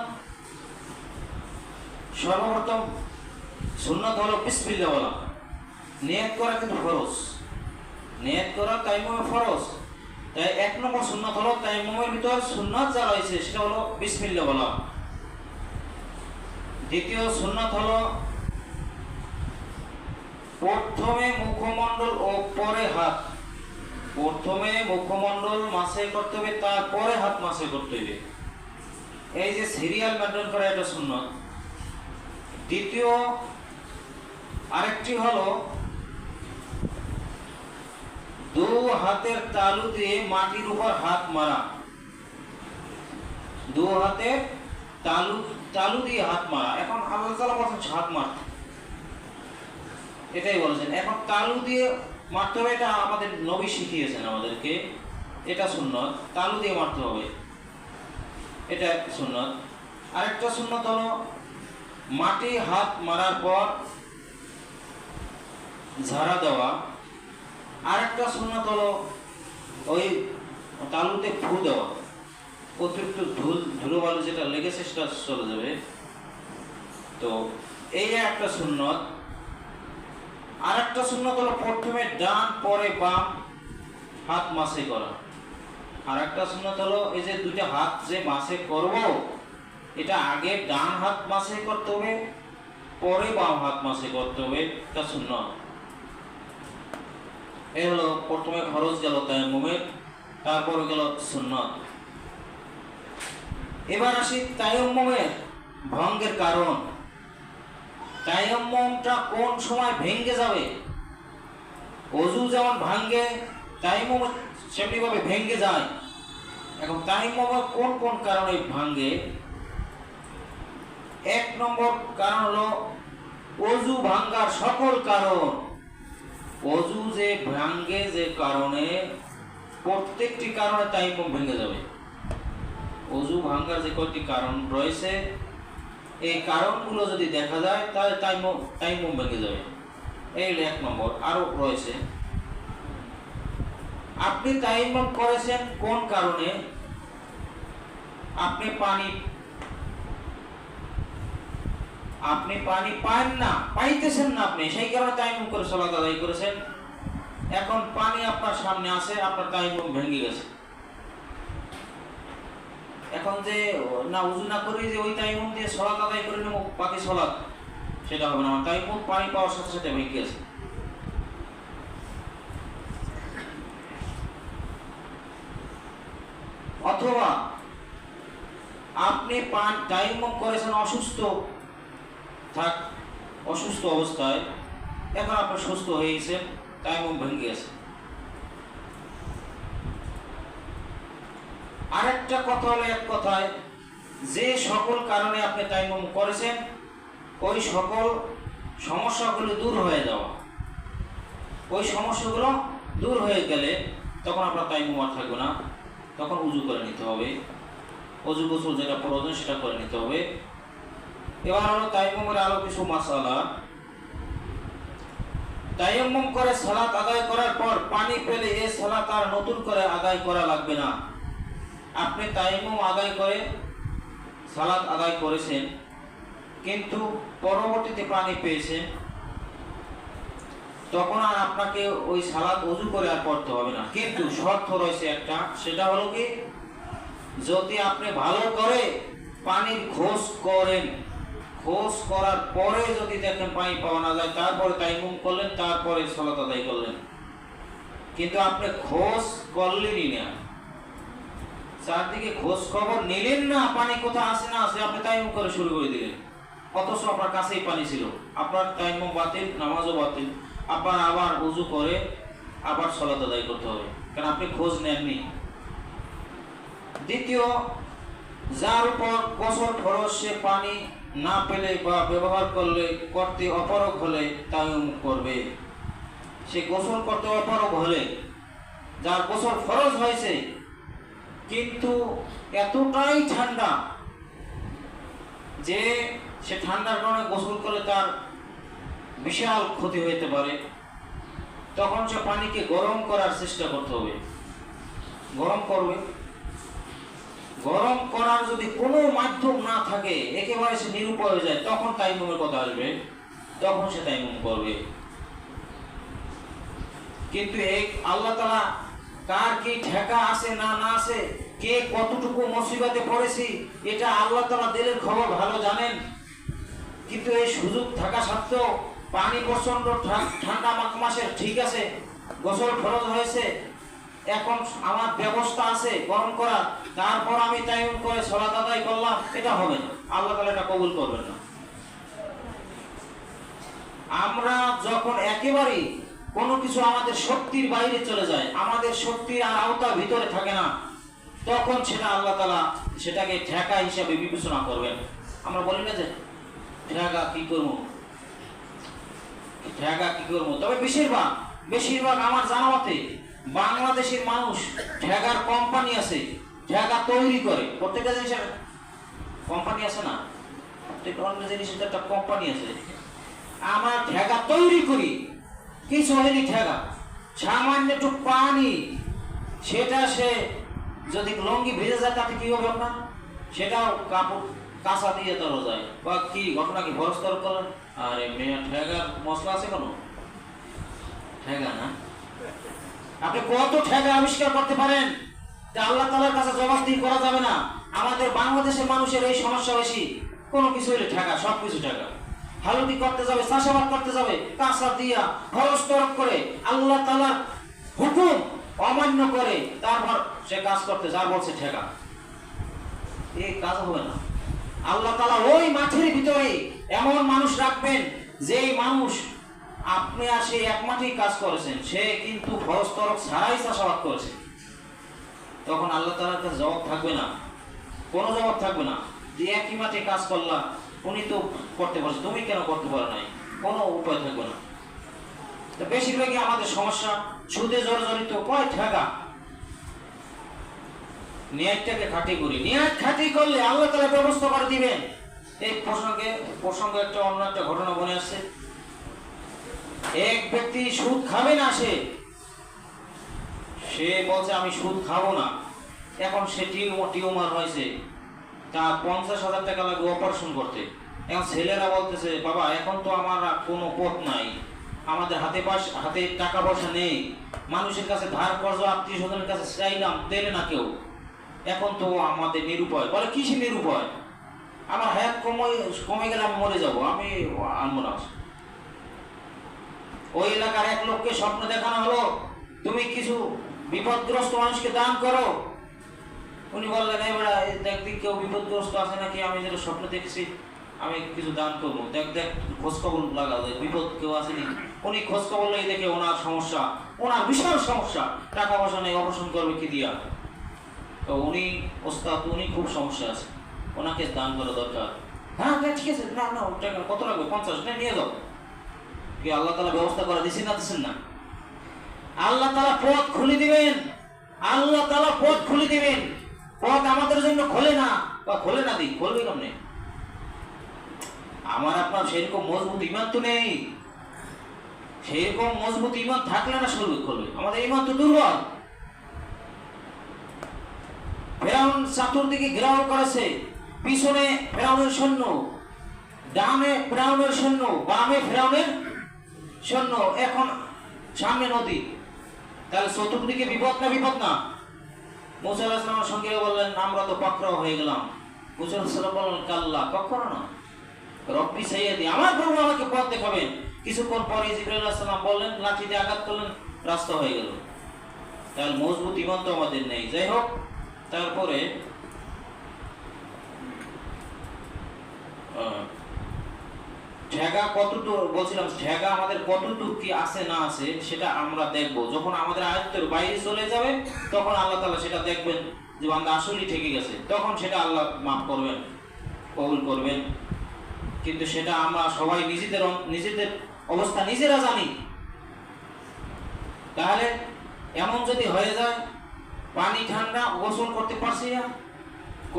সর্বপ্রথম সুন্নাত হলো বিসমিল্লাহ বলা। নিয়ত করা কিন্তু ফরজ, নিয়ত করা তায়াম্মুমের ফরজ। তাই 1 নম্বর সুন্নাত হলো তায়াম্মুমের ভিতর সুন্নাত যা রয়েছে সেটা হলো বিসমিল্লাহ বলা। দ্বিতীয় সুন্নাত হলো প্রথমে মুখমণ্ডল ও পরে হাত। প্রথমে মুখমণ্ডল মাসে করতে হবে, তারপরে হাত মাসে করতে হবে। এই যে সিরিয়াল মেনটেন করা, এটা সুন্নাত। দ্বিতীয় আরেকটি হলো 2 হাতের তালু দিয়ে মাটির উপর হাত মারা। 2 হাতের তালু দিয়ে হাত মারা। এখন আল্লাহ তাআলা বলেছেন হাত মারতে, এটাই বলেছেন। এখন তালু দিয়ে মারতে হবে, এটা আমাদের নবী শিখিয়েছেন আমাদেরকে, এটা সুন্নাত। তালু দিয়ে মারতে হবে, এটা সুন্নাত। আরেকটা সুন্নাত হলো মাটি হাত মারার পর ঝাড়া দেওয়া। আরেকটা সুন্নাত হলো ওই তালুতে ফু দেওয়া, অতিরিক্ত ধুলোবালু যেটা লেগেছে সেটা চলে যাবে। তো এই একটা সুন্নাত। আরেকটা সুন্নাত হলো প্রথমে ডান পরে বাম হাত মাসে করা। আরেকটা সুন্নাত হলো এই যে 2টা হাত যে মাসে করব, এটা আগে ডান হাত মাসে করতে হবে, পরে বাম হাত মাসে করতে হবে, এটা সুন্নাত। এই হলো প্রথমে ফরজ গেল তায়াম্মুমের, তারপরে গেল সুন্নাত। এবার আসি তায়াম্মুমের ভঙ্গের কারণ। তায়াম্মুমটা কোন সময় ভেঙে যাবে? ওযু যেমন ভাঙে, তায়াম্মুম সেমনি ভাবে ভেঙে যায়। এখন তায়াম্মুম কোন কোন কারণে ভাঙে? 1 নম্বর কারণ হলো ওযু ভাঙার সকল কারণ। ওযু যে ভাঙে যে কারণে, প্রত্যেকটি কারণে তায়াম্মুম ভেঙে যাবে। ওযু ভাঙার যে কয়টি কারণ রয়েছে, এই কারণগুলো যদি দেখা যায় তাহলে তায়াম্মুম ভেঙে যাবে। এই 1 নম্বর। আরো রয়েছে, আপনি তায়াম্মুম করেছেন কোন কারণে? আপনি পানি পান না, পাইতেছেন না, আপনি সেই কারণে তায়াম্মুম করে সালাত আদায় করেছেন। এখন পানি আপনার সামনে আছে, আপনার তায়াম্মুম ভেঙে গেছে। এখন যে না ওযু না করে যে ওই তায়াম্মুম দিয়ে সালাত আদায় করে নেব বাকি সালাত, সেটা হবে না। তায়াম্মুম পানি পাওয়ার সাথে সাথে ভেঙে গেছে। অথবা আপনি তায়াম্মুম করেছেন অসুস্থ অবস্থায়, এখন আপনি সুস্থ হয়ে গেছেন, তায়াম্মুম ভেঙে গেছে। আরেকটা কথা হলো, এক কথায় যে সকল কারণে আপনি তায়াম্মুম করেছেন ওই সকল সমস্যাগুলো দূর হয়ে যাওয়া। ওই সমস্যাগুলো দূর হয়ে গেলে তখন আপনার তায়াম্মুম আর থাকবে না, তখন উযু করে নিতে হবে। ওযু গোসল যেটা প্রয়োজন সেটা করে নিতে হবে। এবার হলো তায়াম্মুমের আরো কিছু মাসালা। তায়াম্মুম করে সালাত আদায় করার পর পানি পেলে এই সালাত আর নতুন করে আদায় করা লাগবে না। আপনি তায়াম্মুম আদায় করে সালাত আদায় করেছেন, কিন্তু পরবর্তীতে পানি পেয়েছেন, তখন আর আপনাকে ওই সালাত ওযু করে আর পড়তে হবে না। কিন্তু শর্ত রয়েছে একটা, সেটা হলো কি, যদি আপনি ভালো করে পানির খোঁজ করেন, খোঁজ করার পরে যদি দেখেন পানি পাওয়া না যায়, তারপরে তায়াম্মুম করলেন, তারপরে সালাত আদায় করলেন। কিন্তু আপনি খোঁজ করলেনই না, চারদিকে খোঁজ খবর নিলেন না, পানি কোথায় আছে না আছে, আপনি তায়াম্মুম করে শুরু করে দিলেন, অথচ আপনার কাছেই পানি ছিল, আপনার তায়াম্মুম বাতিল, নামাজও বাতিল, আপনার আবার উযু করে আবার সালাত আদায় করতে হবে, কারণ আপনি খোঁজ নেননি। দ্বিতীয়, যার উপর গোসল ফরজ সে পানি না পেলে বা ব্যবহার করতে অপারগ হলে তায়াম্মুম করবে। সে গোসল করতে অপারগ হলে, যার গোসল ফরজ হয়েছে কিন্তু এতটাই ঠান্ডা যে সে ঠান্ডার কারণে গোসল করলে তার বিশাল ক্ষতি হতে পারে, তখন সে পানিকে গরম করার চেষ্টা করতে হবে, গরম করবে। গরম করার যদি কোনো মাধ্যম না থাকে, একেবারে সে নিরুপায় হয়ে যায়, তখন তায়াম্মুমের কথা আসবে, তখন সে তায়াম্মুম করবে। কিন্তু এই আল্লাহ তাআলা কার কি ঠেকা আছে না না আছে, কে কতটুকু মুসিবতে পড়েছি, এটা আল্লাহ তাআলা দিলের খবর ভালো জানেন। কিন্তু এই সুযোগ থাকা সত্ত্বেও পানি প্রচন্ড ঠান্ডা মাসের, ঠিক আছে গোসল ফরজ হয়েছে, এখন আমার ব্যবস্থা আছে গরম করার, তারপর আমি তায়াম্মুম করে সালাত আদায় করলাম, এটা হবে না, আল্লাহ তাআলা এটা কবুল করবেন না। আমরা যখন একেবারেই কোনো কিছু আমাদের শক্তির বাইরে চলে যায়, আমাদের শক্তির আর আওতার ভিতরে থাকে না, তখন সেটা আল্লাহ তাআলা সেটাকে ঠেকা হিসাবে বিবেচনা করবেন। আমরা বলি না যে ঠেকা কি করবো, ঠেকা কি করবো, তবে বেশিরভাগ আমার জানা মতে বাংলাদেশের মানুষ ঠেকার কোম্পানি আছে, ঠেকা তৈরি করে, প্রত্যেকটা জিনিসের কোম্পানি আছে না, প্রত্যেকটা অন্য জিনিসের একটা কোম্পানি আছে। আমরা ঠেকা তৈরি করি, কিছু হয়নি ঠেকা, সামান্য একটু পানি, সেটা সে যদি লঙ্গি ভেজে যায় তাতে কি হবে আপনার, সেটাও কাপড় কাঁচা দিয়ে ধরা যায়, বা কি ঘটনা কি ভরস্তর করেন। আরে মেয়ে ঠেকার মশলা আছে কোনো ঠেকা না, আপনি কত ঠেকা আবিষ্কার করতে পারেন, তা আল্লাহ তাআলার কাছে জবাবদিহি করা যাবে না। আমাদের বাংলাদেশের মানুষের এই সমস্যা বেশি, কোনো কিছু হলে ঠেকা, সব কিছু ঠেকা। হালুদি করতে যাবে, চাষাবাদ করতে যাবে, কাঁচা দিয়া খরচ তরফ করে আল্লাহ তাআলার হুকুম অমান্য করে তারপর সে কাজ করতে যা বলছে ঠেকা, এই কাজ হবে না। আল্লাহ তাআলা ওই মাঠের ভিতরে এমন মানুষ রাখবেন, যেই মানুষ আপনি আর সেই এক মাঠেই কাজ করেছেন, সে কিন্তু খরচ তরফ ছাড়াই চাষাবাদ করেছে, তখন আল্লাহ তাআলার কাছে জবাব থাকবে না, কোনো জবাব থাকবে না যে একই মাঠে কাজ করলাম, উনি তো করতে পারছে, তুমি কেন করতে পারো নাই, কোনো উপায় থাকবে না। তো বেশিরভাগই আমাদের সমস্যা সুদে জর্জরিত, কয় ঠেকা, নিয়াতটাকে খাঁটি করি, নিয়াত খাঁটি করলে আল্লাহ তাআলা ব্যবস্থা করে দিবেন। এই প্রসঙ্গে একটা অন্য একটা ঘটনা মনে আসছে। এক ব্যক্তি সুদ খাবে না, সে বলছে আমি সুদ খাবো না, এখন সে টিউমার হয়েছে, তা 50,000 টাকা লাগবে অপারেশন করতে। এখন ছেলেরা বলতেছে বাবা এখন তো আমার কোনো পথ নাই, আমাদের হাতে টাকা পয়সা নেই, মানুষের কাছে ধার কর্জ আত্মীয় স্বজনের কাছে চাইলাম, দেবে না কেউ, এখন তো আমাদের নিরুপায়। বলে কিসে নিরুপায়, আমার হায়াত কমে গেলে আমি মরে যাবো, আমি আনবো না। ওই এলাকার এক লোককে স্বপ্ন দেখানো হলো, তুমি কিছু বিপদগ্রস্ত মানুষকে দান করো। উনি বললেন এবার দেখ কেউ বিপদগ্রস্ত আছে নাকি, আমি যেটা স্বপ্ন দেখেছি আমি কিছু দান করবো, দেখ খোঁজখবর লাগা, বিপদ কেউ আসেনি। উনি খোঁজখবর লাগে, দেখে ওনার সমস্যা, ওনার বিশাল সমস্যা, টাকা পয়সা নেই, অপারেশন করবে কি দিয়া। তো উনি ওস্তাদ, উনি খুব সমস্যা আছে, ওনাকে দান করা দরকার। হ্যাঁ ঠিক আছে, না টাকা কত লাগবে, 50 নিয়ে যাও। কি আল্লাহ তাআলা ব্যবস্থা করে দিচ্ছেন না দিচ্ছেন না? আল্লাহ তাআলা পথ খুলে দিবেন, আল্লাহ তাআলা পথ খুলে দিবেন। পথ আমাদের জন্য খোলে না, বা খোলে না দিই, খুলবে কেমনে? আমার আপনার সেরকম মজবুত ইমান তো নেই, সেরকম মজবুত ইমান থাকলে না খুলবে। আমাদের ইমান তো দুর্বল। ফেরাউন চতুর্দিকে ঘেরাও করেছে, পিছনে ফেরাউনের সৈন্য, ডানে ফেরাউনের সৈন্য, বামে ফেরাউনের সৈন্য, এখন সামনে নদী, তাহলে চতুর্দিকে বিপদ না বিপদ না? মুসা আলাইহিস সালামের সঙ্গে বললেন আমরা তো পাকড়াও হয়ে গেলাম। মুসা আলাইহিস সালাম বললেন কাল্লা, কখনো না, রব্বি সাইয়্যিদি, আমার প্রভু আমাকে পথ দেখাবেন। কিছুক্ষণ পরে জিবরাইল আলাইহিস সালাম বললেন, লাঠি দিয়ে আঘাত করলেন, রাস্তা হয়ে গেল। তাহলে মজবুত ঈমান তো আমাদের নেই। যাই হোক, তারপরে ঠেকা কতটুকু বলছিলাম, ঠেকা আমাদের কতটুকু কি আছে না আছে সেটা আমরা দেখব। যখন আমাদের আয়ত্তের বাইরে চলে যাবে তখন আল্লাহ তাআলা সেটা দেখবেন যে বান্দা আসলেই ঠেকে গেছে, তখন সেটা আল্লাহ মাফ করবেন, কবুল করবেন। কিন্তু সেটা আমরা সবাই নিজেদের অবস্থা নিজেরা জানি। তাহলে এমন যদি হয়ে যায় পানি ঠান্ডা, গোসল করতে পারছি না,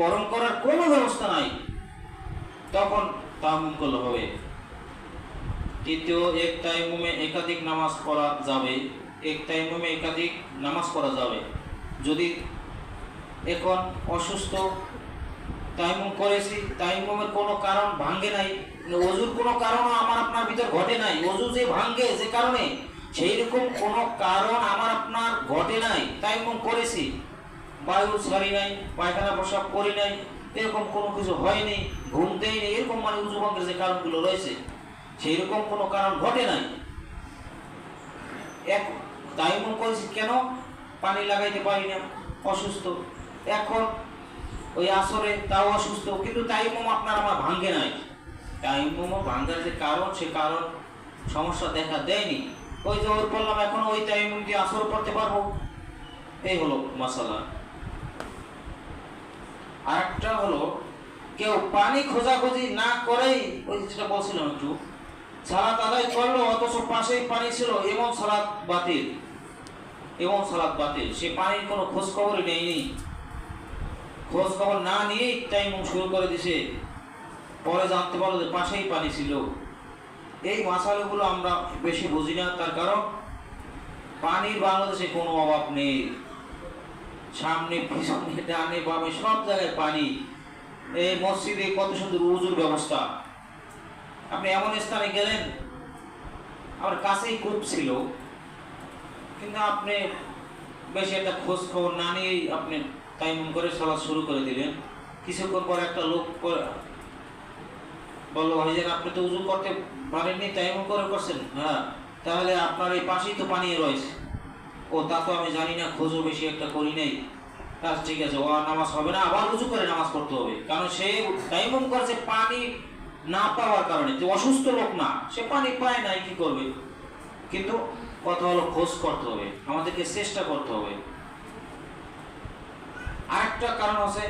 গরম করার কোনো ব্যবস্থা নাই, তখন তায়াম্মুম করলে হবে। তৃতীয়, এক তায়াম্মুমে একাধিক নামাজ পড়া যাবে। এক তায়াম্মুমে একাধিক নামাজ পড়া যাবে। যদি এখন অসুস্থ তায়াম্মুম করেছি, তায়াম্মুমের কোনো কারণ ভাঙ্গে নাই, ওযুর কোনো কারণও আমার আপনার ভিতর ঘটে নাই, ওযু যে ভাঙ্গে যে কারণে সেই রকম কোনো কারণ আমার আপনার ঘটে নাই, তায়াম্মুম করেছি, বায়ু ছাড়ি নাই, পায়খানা প্রসাব করি নাই, এরকম কোনো কিছু হয়নি, ঘুম দেয়নি, এরকম মানে উযু ভঙ্গের যে কারণগুলো রয়েছে সেই রকম কোনো কারণ ঘটে নাই। এক তায়াম্মুম করেছি কেন? পানি লাগাইতে পারি না, অসুস্থ। এখন ওই আসরে তাও অসুস্থ, কিন্তু তায়াম্মুম আপনার আমার ভাঙ্গে নাই। তায়াম্মুম ভাঙ্গার যে কারণ, সে কারণ সমস্যা দেখা দেয়নি। ওই যে ওর পড়লাম, এখন ওই তায়াম্মুম দিয়ে আসর পড়তে পারবো, এই হলো মাসালা। আরেকটা হলো কেউ পানি খোঁজাখুঁজি না করেই, ওই যেটা বলছিলাম একটু, সালাত আদায় করলো অথচ পাশেই পানি ছিল, এমন সালাত বাতিল, এমন সালাত বাতিল। সে পানির কোনো খোঁজ খবরই নেয়নি, খোঁজ খবর না নিয়েই তায়াম্মুম শুরু করে দিছে, পরে জানতে পারলো যে পাশেই পানি ছিল। এই মাসালাগুলো আমরা বেশি বুঝি না, তার কারণ পানির বাংলাদেশে কোনো অভাব নেই, সামনে পিছনে ডানে বামে সব জায়গায় পানি। এই মসজিদে কত সুন্দর উযুর ব্যবস্থা, আপনি এমন স্থানে গেলেন, আমার কাছেই কূপ ছিল, কিন্তু আপনি বেশি একটা খোঁজ খবর না নিয়েই আপনি তায়াম্মুম করে সালাত শুরু করে দিলেন। কিছুক্ষণ পর একটা লোক বললো, ভাইজান আপনি তো উযু করতে পারেননি, তায়াম্মুম করে করছেন? হ্যাঁ। তাহলে আপনার এই পাশেই তো পানি রয়েছে। ও তা তো আমি জানি না, খোঁজও বেশি একটা করি নাই। আচ্ছা ঠিক আছে, ও নামাজ হবে না, আবার উযু করে নামাজ পড়তে হবে, কারণ সে তায়াম্মুম করছে পানি না পাওয়ার কারণে। যে অসুস্থ লোক না, সে পানি পায় নাই, কি করবে? কিন্তু কথা হলো খোঁজ করতে হবে, আমাদেরকে চেষ্টা করতে হবে। আরেকটা কারণ আছে,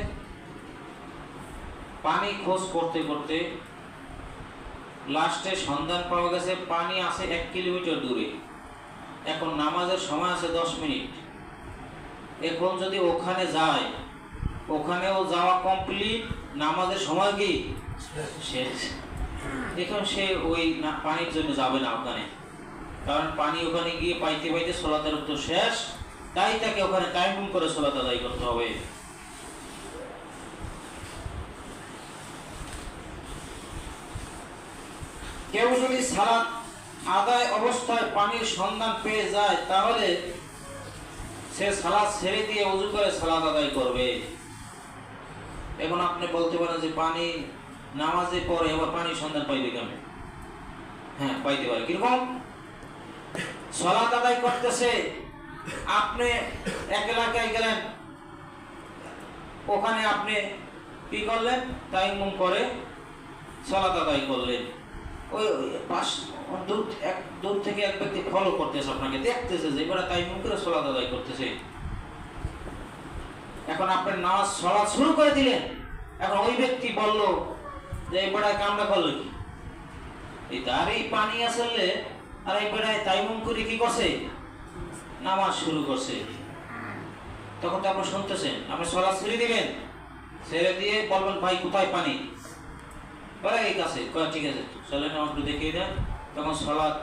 পানি খোঁজ করতে করতে লাস্টে সন্ধান পাওয়া গেছে পানি আছে 1 কিলোমিটার দূরে, এখন নামাজের সময় আছে 10 মিনিট। এখন যদি ওখানে যায়, ওখানেও যাওয়া কমপ্লিট, নামাজের সময় কি শেষ। এখন সে ওই পানির জন্য যাবে না ওখানে, কারণ পানি ওখানে গিয়ে পাইতে পাইতে সালাতের তো শেষ, তাই তাকে ওখানে তায়াম্মুম করে সালাত আদায় করতে হবে। কেউ যদি সালাত আদায় অবস্থায় পানির সন্ধান পেয়ে যায়, তাহলে সে সালাত ছেড়ে দিয়ে উযু করে সালাত আদায় করবে। এখন আপনি বলতে পারেন যে পানি নামাজে পরে আবার পানির সন্ধান পাইবে কেমন? হ্যাঁ, পাইতে পারে। কিরকম? সালাত আদায় করতেছে, আপনি এক এলাকায় গেলেন, ওখানে আপনি কি করলেন? তায়াম্মুম করে সালাত আদায় করলেন। ওই দূর থেকে এক ব্যক্তি ফলো করতেছে, আপনাকে দেখতেছে যে এবারে তায়াম্মুম করে সালাত আদায় করতেছে। এখন আপনি নামাজ সালাত শুরু করে দিলেন, এখন ওই ব্যক্তি বলল যে এবারে কামটা করলো কি? এই তারই পানি আসলে, আর এবারে তায়াম্মুম করে কি করছে? নামাজ শুরু করছে। তখন তো আপনি শুনতেছেন, আপনি সালাত ছেড়ে দিবেন, ছেড়ে দিয়ে বলবেন ভাই কোথায় পানি? বলে এই কাছে। ঠিক আছে, চলেন আমার একটু দেখিয়ে দেন। তখন সালাত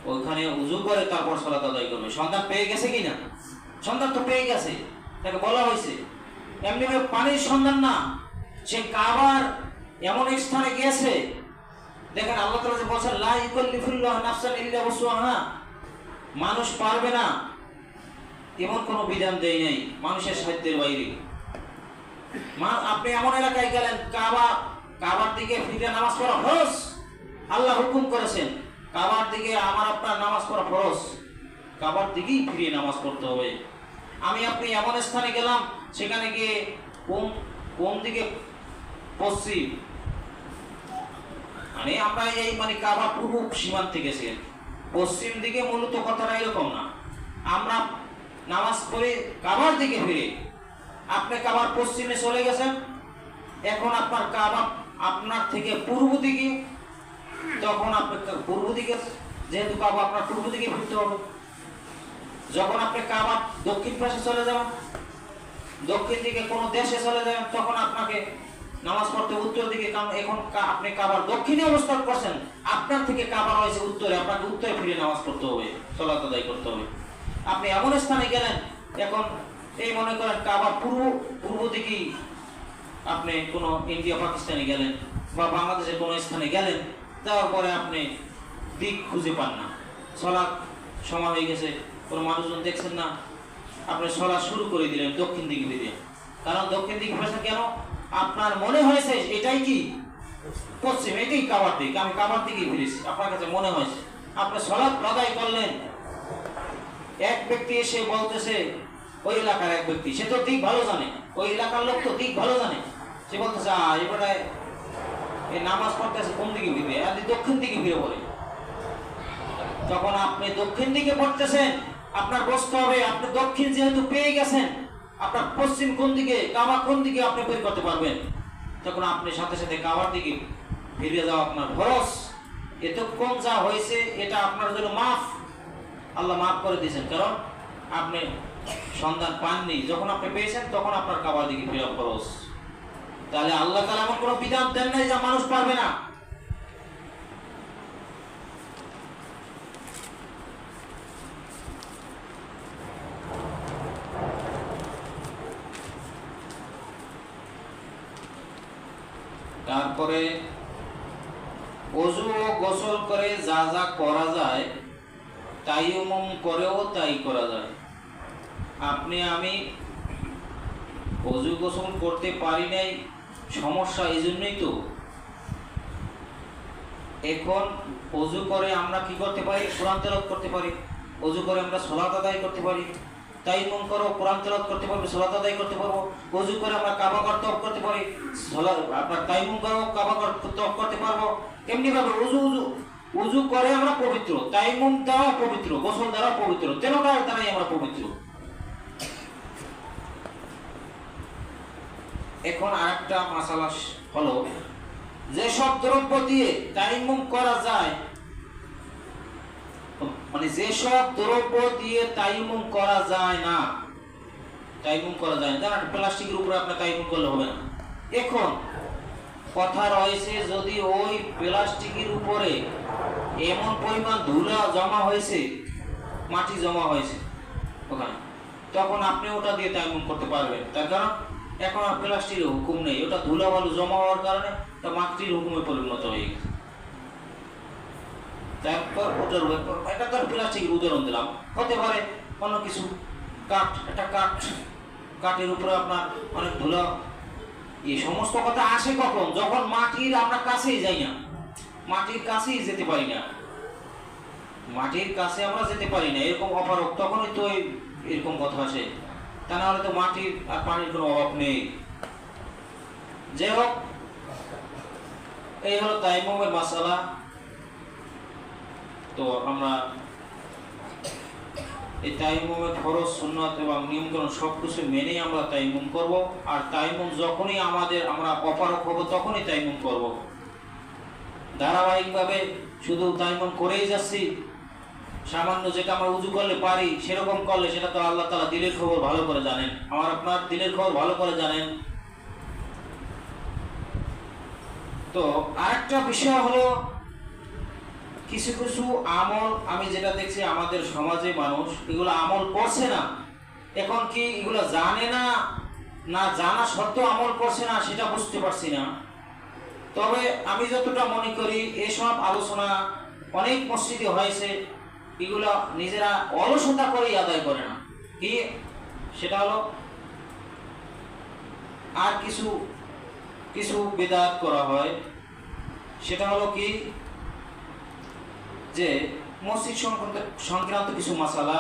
ওইখানে উযু করে তারপর সালাত আদায় করবে। সন্ধান পেয়ে গেছে কিনা? সন্ধান তো পেয়ে গেছে, তাকে বলা হয়েছে। এমনি পানির সন্ধান না, সে কাবার এমন এক স্থানে গিয়েছে, দেখেন আল্লাহ তাআলা যে বলেছেন লা ইউকাল্লিফুল্লাহু নাফসান ইল্লা উসআহা, মানুষ পারবে না এমন কোনো বিধান দেয় নাই মানুষের সাধ্যের বাইরে। আপনি এমন এলাকায় গেলেন, কাবার দিকে ফিরে নামাজ পড়া ফরজ, আল্লাহ হুকুম করেছেন কাবার দিকে আমার আপনার নামাজ পড়া ফরজ, কাবার দিকেই ফিরে নামাজ পড়তে হবে। আমি আপনি এমন স্থানে গেলাম, সেখানে গিয়ে কোন দিকে? পশ্চিম। মানে আমরা এই মানে কাবা পূর্ব সীমান্তে গেছি, পশ্চিম দিকে মূলত কথাটা এরকম না। আমরা নামাজ পড়ে কাবার দিকে ফিরে, আপনি কাবার পশ্চিমে চলে গেছেন, এখন আপনার কাবা আপনার থেকে পূর্ব দিকে, তখন আপনি পূর্ব দিকে, যেহেতু কাবা আপনার পূর্ব দিকে ফিরতে হবে। যখন আপনি কাবার দক্ষিণ পাশে চলে যাবেন, দক্ষিণ দিকে কোনো দেশে চলে যাবেন, তখন আপনাকে নামাজ পড়তে উত্তর দিকে, কারণ এখন আপনি কাবার দক্ষিণে অবস্থান করছেন, আপনার থেকে কাবার হয়েছে উত্তরে, আপনাকে উত্তরে ফিরে নামাজ পড়তে হবে, সালাত আদায় করতে হবে। আপনি এমন স্থানে গেলেন, এখন এই মনে করেন কাবার পূর্ব দিকেই আপনি কোনো ইন্ডিয়া পাকিস্তানে গেলেন বা বাংলাদেশের কোনো স্থানে গেলেন, যাওয়ার পরে আপনি দিক খুঁজে পান না, সালাত সময় হয়ে গেছে, কোনো মানুষজন দেখছেন না, আপনি সালাত শুরু করে দিলেন দক্ষিণ দিকে ফিরে। কারণ দক্ষিণ দিকে ফিরেছেন কেন? আপনার মনে হয়েছে এটাই কি পশ্চিম, এটাই কাবার দিক, আমি কাবার দিকে ফিরেছি, আপনার কাছে মনে হয়েছে। আপনি সালাত আদায় করলেন, এক ব্যক্তি এসে বলতেছে, ওই এলাকার এক ব্যক্তি, সে তো দিক ভালো জানে, ওই এলাকার লোক তো দিক ভালো জানে, সে বলতেছে এবারে এই নামাজ পড়তেছে কোন দিকে ফিরে, আপনি দক্ষিণ দিকে ফিরে বলে। তখন আপনি দক্ষিণ দিকে পড়তেছেন, আপনার বুঝতে হবে আপনি দক্ষিণ যেহেতু পেয়ে গেছেন, আপনার পশ্চিম কোন দিকে, কাবা কোন দিকে আপনি বের করতে পারবেন। তখন আপনি সাথে সাথে কাবার দিকে ফিরে যাওয়া আপনার ফরজ। এতক্ষণ যা হয়েছে এটা আপনার জন্য মাফ, আল্লাহ মাফ করে দিয়েছেন, কারণ আপনি সন্ধান পাননি, যখন আপনি পেয়েছেন তখন আপনার কাবার দিকে ফেরা ফরজ। তাহলে আল্লাহ তাআলা এমন কোনো বিধান দেন নাই যা মানুষ পারবে না। তারপরে ওযু ও গোসল করে যা যা করা যায়, তায়াম্মুম করেও তাই করা যায়। আপনি আমি ওযু গোসল করতে পারি নাই, সমস্যা এই জন্যই তো। এখন ওযু করে আমরা কি করতে পারি? কোরআন তেলাওয়াত করতে পারি। ওযু করে আমরা সালাত আদায় করতে পারি। তায়াম্মুম করো, কোরআন তেলাওয়াত করতে পারবো, সালাত আদায় করতে পারবো। ওযু করে আমরা কাবা ঘর তওয়াফ করতে পারি, আপনার তায়াম্মুম করো, কাবা ঘর তওয়াফ করতে পারবো। এমনি ভাবে ওযু করে আমরা পবিত্র, তায়াম্মুম দ্বারা পবিত্র, গোসল দ্বারা পবিত্র, তেলাওয়াতের দ্বারাই আমরা পবিত্র। এখন আরেকটা মাসালা হলো, যে সব দ্রব্য দিয়ে তায়াম্মুম করা যায়, মানে যে সব দ্রব্য দিয়ে তায়াম্মুম করা যায় না, তায়াম্মুম করা যায় না, প্লাস্টিকের উপরে আপনি তায়াম্মুম করলে হবে না। এখন কথা রয়েছে, যদি ওই প্লাস্টিকের উপরে এমন পরিমাণ ধুলা জমা হয়েছে, মাটি জমা হয়েছে ওখানে, তখন আপনি ওটা দিয়ে তায়াম্মুম করতে পারবেন। তার কারণ এখন আর প্লাস্টিকের হুকুম নেই, ওটা ধুলা বালু জমা হওয়ার কারণে তা মাটির হুকুমে পরিণত হয়ে গেছে। তারপর ওটার এটা তো প্লাস্টিকের উদাহরণ দিলাম, হতে পারে অন্য কিছু, কাঠ, একটা কাঠের উপরে আপনার অনেক ধুলা, এই সমস্ত কথা আসে কখন? যখন মাটির আমরা কাছেই যাই না, মাটির কাছেই যেতে পারি না, মাটির কাছে আমরা যেতে পারি না, এরকম অপারক, তখনই তো এরকম কথা আসে। তা না হলে তো মাটির আর পানির কোনো অভাব নেই। যাই হোক, এই হলো তায়াম্মুমের মাসালা। তো আমরা এই তায়াম্মুমের ফরজ, সুন্নাত এবং নিয়মকানুন সবকিছু মেনেই আমরা তায়াম্মুম করব। আর তায়াম্মুম যখনই আমরা অপারক হব তখনই তায়াম্মুম করব। ধারাবাহিকভাবে শুধু তায়াম্মুম করেই যাচ্ছি, সামান্য যেটা আমরা উযু করলে পারি সেরকম করলে, সেটা তো আল্লাহ তাআলা দিলের খবর ভালো করে জানেন, আমার আপনার দিলের খবর ভালো করে জানেন। তো আরেকটা বিষয় হলো, কিছু কিছু আমল আমি যেটা দেখছি আমাদের সমাজে মানুষ এগুলো আমল করছে না। এখন কি এগুলো জানে না, না জানা সত্ত্বেও আমল করছে না, সেটা বুঝতে পারছি না। তবে আমি যতটা মনে করি, এসব আলোচনা অনেক মসজিদে হয়েছে, এগুলো নিজেরা অলসতা করেই আদায় করে না। কি সেটা হলো, আর কিছু কিছু বিদআত করা হয়। সেটা হলো কি, যে মসজিদ সংক্রান্ত কিছু মাসালা।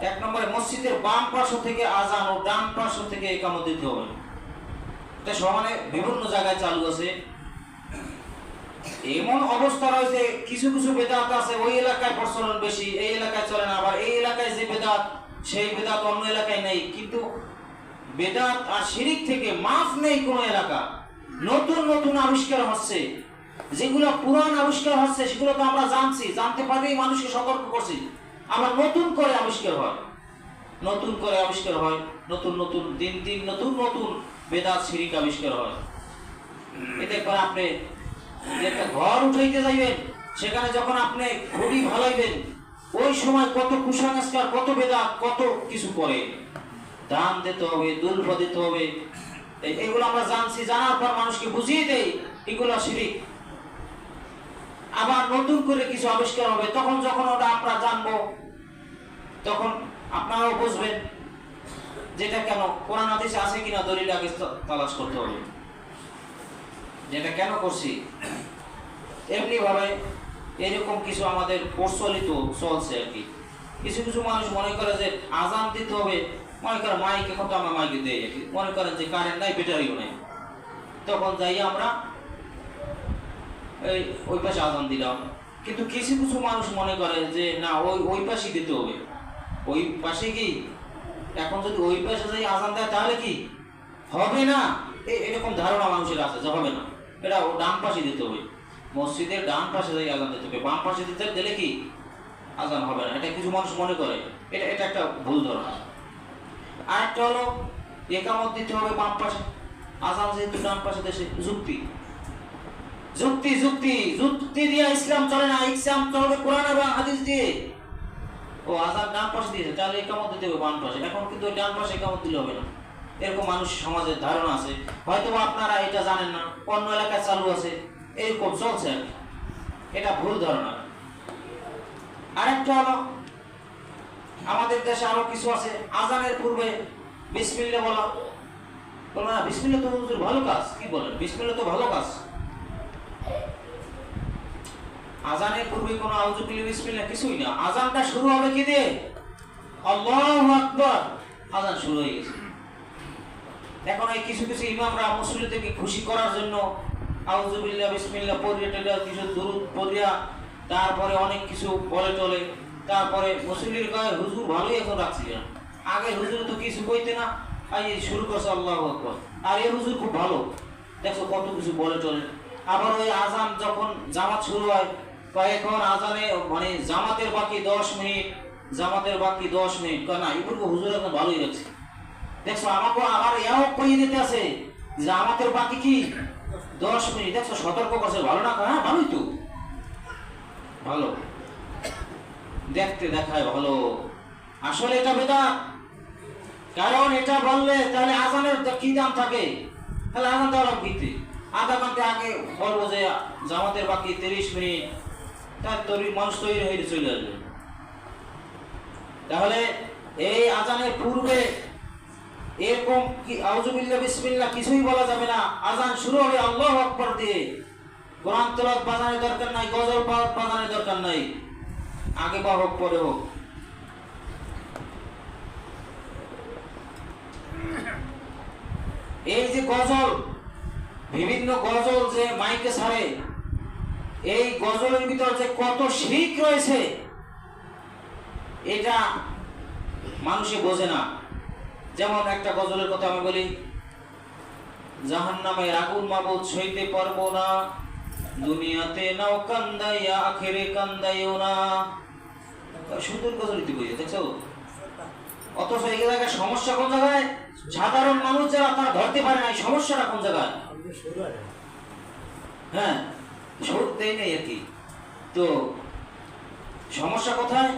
এক নম্বরে, মসজিদের বাম পার্শ্ব থেকে আজান ও ডান পার্শ্ব থেকে ইকামত দিতে হবে। এটা সমানে বিভিন্ন জায়গায় চালু আছে। এমন অবস্থা রয়েছে, কিছু কিছু বেদাত আছে ওই এলাকায় প্রচলন বেশি, এই এলাকায় চলে না। আবার এই এলাকায় যে বেদাত, সেই বেদাত অন্য এলাকায় নেই। কিন্তু বেদাত আর শিরিক থেকে মাফ নেই কোনো এলাকা। নতুন নতুন আবিষ্কার হচ্ছে, যেগুলো পুরান আবিষ্কার হচ্ছে সেগুলো তো আমরা জানছি, জানতে পারলেই মানুষকে সতর্ক করছি। আবার নতুন করে আবিষ্কার হয়, নতুন করে আবিষ্কার হয়, নতুন নতুন দিন দিন নতুন নতুন বেদাত শিরিক আবিষ্কার হয়। এতে পরে আপনি যে একটা ঘর উঠাইতে যাইবেন, সেখানে যখন আপনি খুবই ভালাইবেন, ওই সময় কত কুসংস্কার, কত বেদাত, কত কিছু করে। দান দিতে হবে, দুলফা দিতে হবে, এগুলো আমরা জানছি। জানার পর মানুষকে বুঝিয়ে দেই এগুলো শিরিক। আবার নতুন করে কিছু আবিষ্কার হবে, তখন যখন ওটা আমরা জানবো, তখন আপনারাও বুঝবেন যেটা কেন কোরআন হাদিসে আছে কিনা, দলিল আগে তালাশ করতে হবে যেটা কেন করছি। এমনি ভাবে এরকম কিছু আমাদের প্রচলিত চলছে আর কি। কিছু কিছু মানুষ মনে করে যে আজান দিতে হবে, মনে করে মাইক, এখন তো আমরা মাইকে দেই, মনে করেন যে কারেন্ট নাই, ব্যাটারিও নাই, তখন যাই আমরা ওই পাশে আজান দিলাম। কিন্তু কিছু কিছু মানুষ মনে করে যে না, ওই পাশে দিতে হবে, ওই পাশে কি এখন যদি ওই পাশে যাই আজান দেয় তাহলে কি হবে না, এরকম ধারণা মানুষের আছে যে হবে না, এটা ডান পাশে দিতে হবে, মসজিদের ডান পাশে যাই আজান দিতে হবে, বাম পাশে দিলে কি আজান হবে না। এটা কিছু মানুষ মনে করে, এটা একটা ভুল ধারণা। আরেকটা হলো একামত দিতে হবে বাম পাশে, আজান যেহেতু ডান পাশে দেশে, যুক্তি যুক্তি যুক্তি যুক্তি দিয়ে ইসলাম চলে না। ইসলাম চলবে কোরআন এবং হাদিস দিয়ে। ও আজান ডান পাশে দিয়েছে, তাহলে একামত দিতে হবে বাম পাশে, এখন কিন্তু ডান পাশে একামত দিলে হবে না। এরকম মানুষ সমাজের ধারণা আছে, হয়তো আপনারা এটা জানেন না, অন্য এলাকায় চালু আছে, এরকম চলছে আর কি। এটা ভুল ধারণা। আরেকটা হলো আমাদের দেশে আরো কিছু আছে, আজানের পূর্বে বিসমিল্লাহ বলা। বলো না বিসমিল্লাহ তো ভালো কাজ, কি বলেন, বিসমিল্লাহ তো ভালো কাজ। আজানের পূর্বে কোনো আউযু বিল্লাহি বিসমিল্লাহ কিছুই না। আজানটা শুরু হবে কি দিয়ে? আল্লাহু আকবার, আজান শুরু হয়ে গেছে। এখন এই কিছু কিছু ইমামরা মুসল্লিদেরকে খুশি করার জন্য আউযু বিল্লাহি বিসমিল্লাহ পড়িয়া কিছু দুরূদ পড়িয়া, তারপরে অনেক কিছু বলে টলে, তারপরে মুসল্লির গায়ে হুজুর ভালোই এখন রাখছি না। আগে হুজুর তো কিছু কইতে না, এই শুরু করছে আল্লাহু আকবার, আর এই হুজুর খুব ভালো, দেখো কত কিছু বলে টলে। আবার ওই আজান যখন জামাত শুরু হয়, এখন আজানে মানে জামাতের বাকি 10 মিনিট, জামাতের বাকি 10 মিনিট, না এগুলো হুজুর এখন ভালোই রাখছে। দেখছো আমাকে আবার এও কইয়ে দিতে আছে জামাতের বাকি কি 10 মিনিট, দেখছো সতর্ক করছে, ভালো না? হ্যাঁ ভালোই তো, ভালো দেখতে দেখায় ভালো, আসলে এটা বেদাত। কারণ এটা বললে তাহলে আজানের কি দাম থাকে, তাহলে আজান দেওয়ার ভিত্তি আধা ঘন্টা আগে বলবো যে জামাতের বাকি 30 মিনিট, তার মানুষ তৈরি হয়ে চলে আসবে। তাহলে এই আজানের পূর্বে এরকম কি আউযু বিল্লাহি বিসমিল্লাহ কিছুই বলা যাবে না। আজান শুরু হবে আল্লাহু আকবার দিয়ে। কোরআন তেলাওয়াত বাজানোর দরকার নাই, গজল বাজানোর দরকার নাই, আগে বা হোক পরে হোক। এই যে গজল, বিভিন্ন গজল যে মাইকে ছাড়ে, এই গজলের ভিতর যে কত শিরক রয়েছে এটা মানুষে বোঝে না। যেমন একটা গজলের কথা আমি বলি, জাহান্নামের আগুন মাবুদ সইতে পারবো না, দুনিয়াতে নাও কান্দাইয়া আখেরে কান্দাইও না। সুন্দর গজলটি বুঝে দেখছো, অথচ এই জায়গায় সমস্যা কোন জায়গায়? সাধারণ মানুষ যারা তারা ধরতে পারে না এই সমস্যাটা কোন জায়গায়। হ্যাঁ সত্যিই নেই আর কি। তো সমস্যা কোথায়?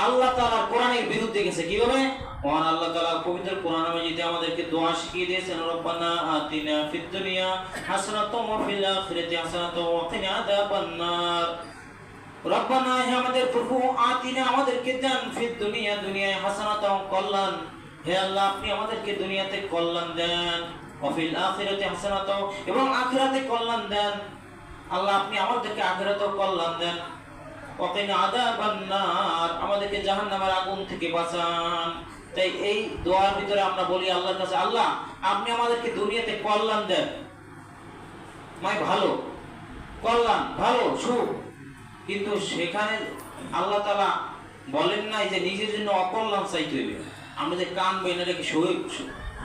আল্লাহ তাআলার কোরআনের বিরুদ্ধে গেছে। কিভাবে? মহান আল্লাহ তাআলা পবিত্র কোরআন মাজিদে আমাদেরকে দোয়া শিখিয়ে দিয়েছেন, রব্বানা আতিনা ফিদ দুনিয়া হাসানাতাও ওয়া ফিল আখিরাতি হাসানাতাও ওয়া কিনা আযাবান্নার। রব্বানা হে আমাদের প্রভু, আতিনা আমাদেরকে দেন, ফিদ দুনিয়া দুনিয়ায় হাসানাতাও কল্যাণ, হে আল্লাহ আপনি আমাদেরকে দুনিয়াতে কল্যাণ দেন, ওয়া ফিল আখিরাতি হাসানাতাও এবং আখিরাতে কল্যাণ দেন। আল্লাহ আপনি আমাদেরকে আখিরাতেও কল্যাণ দেন, ওয়া কিনা আযাবান্নার আমাদেরকে জাহান্নামের আগুন থেকে বাঁচান। তাই এই দোয়ার ভিতরে আমরা বলি আল্লাহর কাছে, আল্লাহ আপনি আমাদেরকে দুনিয়াতে কল্যাণ দেন, ভালো, কল্যাণ, ভালো, সুখ, কিন্তু সেখানে আল্লাহ তাআলা বলেন নাই যে নিজের জন্য অকল্যাণ চাইতে হইবে। আমরা যে কানবেন এটা কি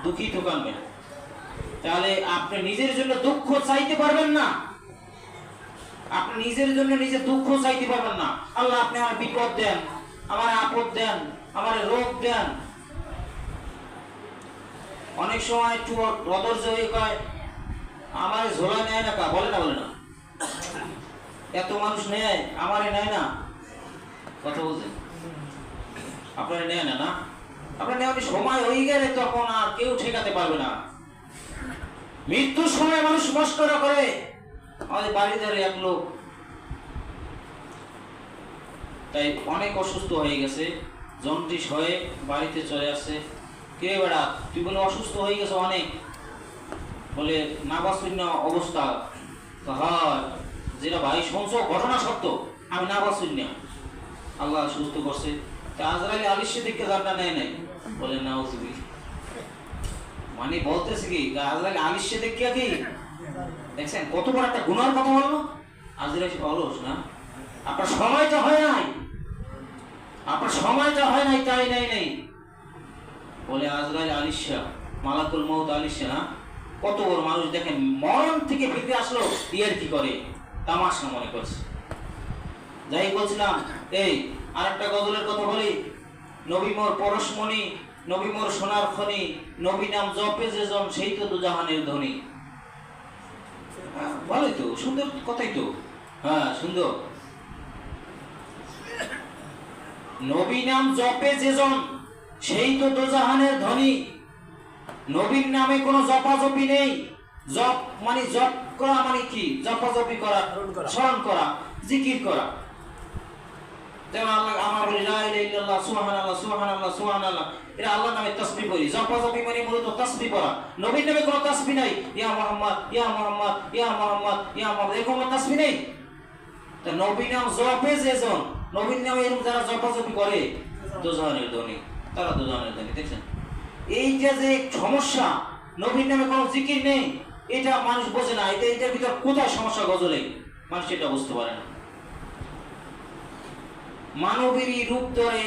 দুঃখী তো কানবেন, তাহলে আপনি নিজের জন্য দুঃখ চাইতে পারবেন না। আপনি নিজের জন্য নিজে দুঃখ চাইতে পারবেন না। আল্লাহ আপনি আমার বিপদ দেন, আমার আপদ দেন, আমার রোগ দেন। অনেক সময় একটু অধৈর্য হয়ে কয় আমার ঝোলা নেয় না, কা বলে না, বলে না, এত মানুষ নেয় আমারে নেয় না। কথা বলছেন, আপনারা নেয় না, না আপনার নেওয়ার সময় হয়ে গেলে তখন আর কেউ ঠেকাতে পারবে না। মৃত্যুর সময় মানুষ মস্করা করে। আমাদের বাড়ির ধারে এক লোক তাই অনেক অসুস্থ হয়ে গেছে, জন্ডিস হয়ে বাড়িতে চলে আসছে। কে বেড়া তুই বলে অসুস্থ হয়ে গেছে অনেক, বলে নাবাসূন্য অবস্থা। হয় যেটা ভাই শুনছো ঘটনা সত্য, আমি নাবাসূন্য, আল্লাহ সুস্থ করছে। তা আজরাইল আলিশে দিকে জানটা নেয় নাই, বলে না ওসবি মানে বলতেছে কি আজরাইল আলিশে দেখে কি দেখছেন কত বড় একটা গুনার কথা বললো। আজরাইল অলস না, আপনার সময়টা হয় নাই, আপনার সময়টা হয় নাই, তাই নাই নাই বলে আজরাইল আলিশা, মালাকুল মউত আলিশা। না কত বড় মানুষ দেখেন মরণ থেকে ফিরে আসলো, ইয়ার কি করে তামাশা মনে করছে। যাই বলছিলাম, এই আরেকটা গজলের কথা বলি। নবী মোর পরশমণি, নবী মোর সোনার খনি, নবী নাম জপে যেজন সেই তো দুজাহানের ধনী। ভালোই তো, সুন্দর কথাই তো, হ্যাঁ সুন্দর। নবী নাম জপে যেজন সেই তো দুজাহানের ধনী। নবীর নামে কোনো জপাজপি নেই। জপ মানে জপ করা মানে কি? জপাজপি করা, স্মরণ করা, জিকির করা। যেমন আল্লাহ আমরা বলি লা ইলাহা ইল্লাল্লাহ, সুবহানাল্লাহ, সুবহানাল্লাহ, সুবহানাল্লাহ, এটা আল্লাহর নামে তাসবিহ করি। জপাজপি মানে মূলত তাসবিহ করা। নবীর নামে কোনো তাসবিহ নাই। ইয়া মুহাম্মদ, ইয়া মুহাম্মদ, ইয়া মুহাম্মদ, ইয়া মুহাম্মদ, এরকম তাসবিহ নেই। তা নবীর নাম জপে যেজন, নবীর নামে এরকম যারা জপাজপি করে দুজাহানের ধনী, তারা দুজাহানের ধনী। দেখছেন এইটা যে সমস্যা, নবীর নামে কোনো জিকির নেই, এটা মানুষ বোঝে না। এটার ভিতর কোথায় সমস্যা গজলে, মানুষ এটা বুঝতে পারে না। মানবীরই রূপ ধরে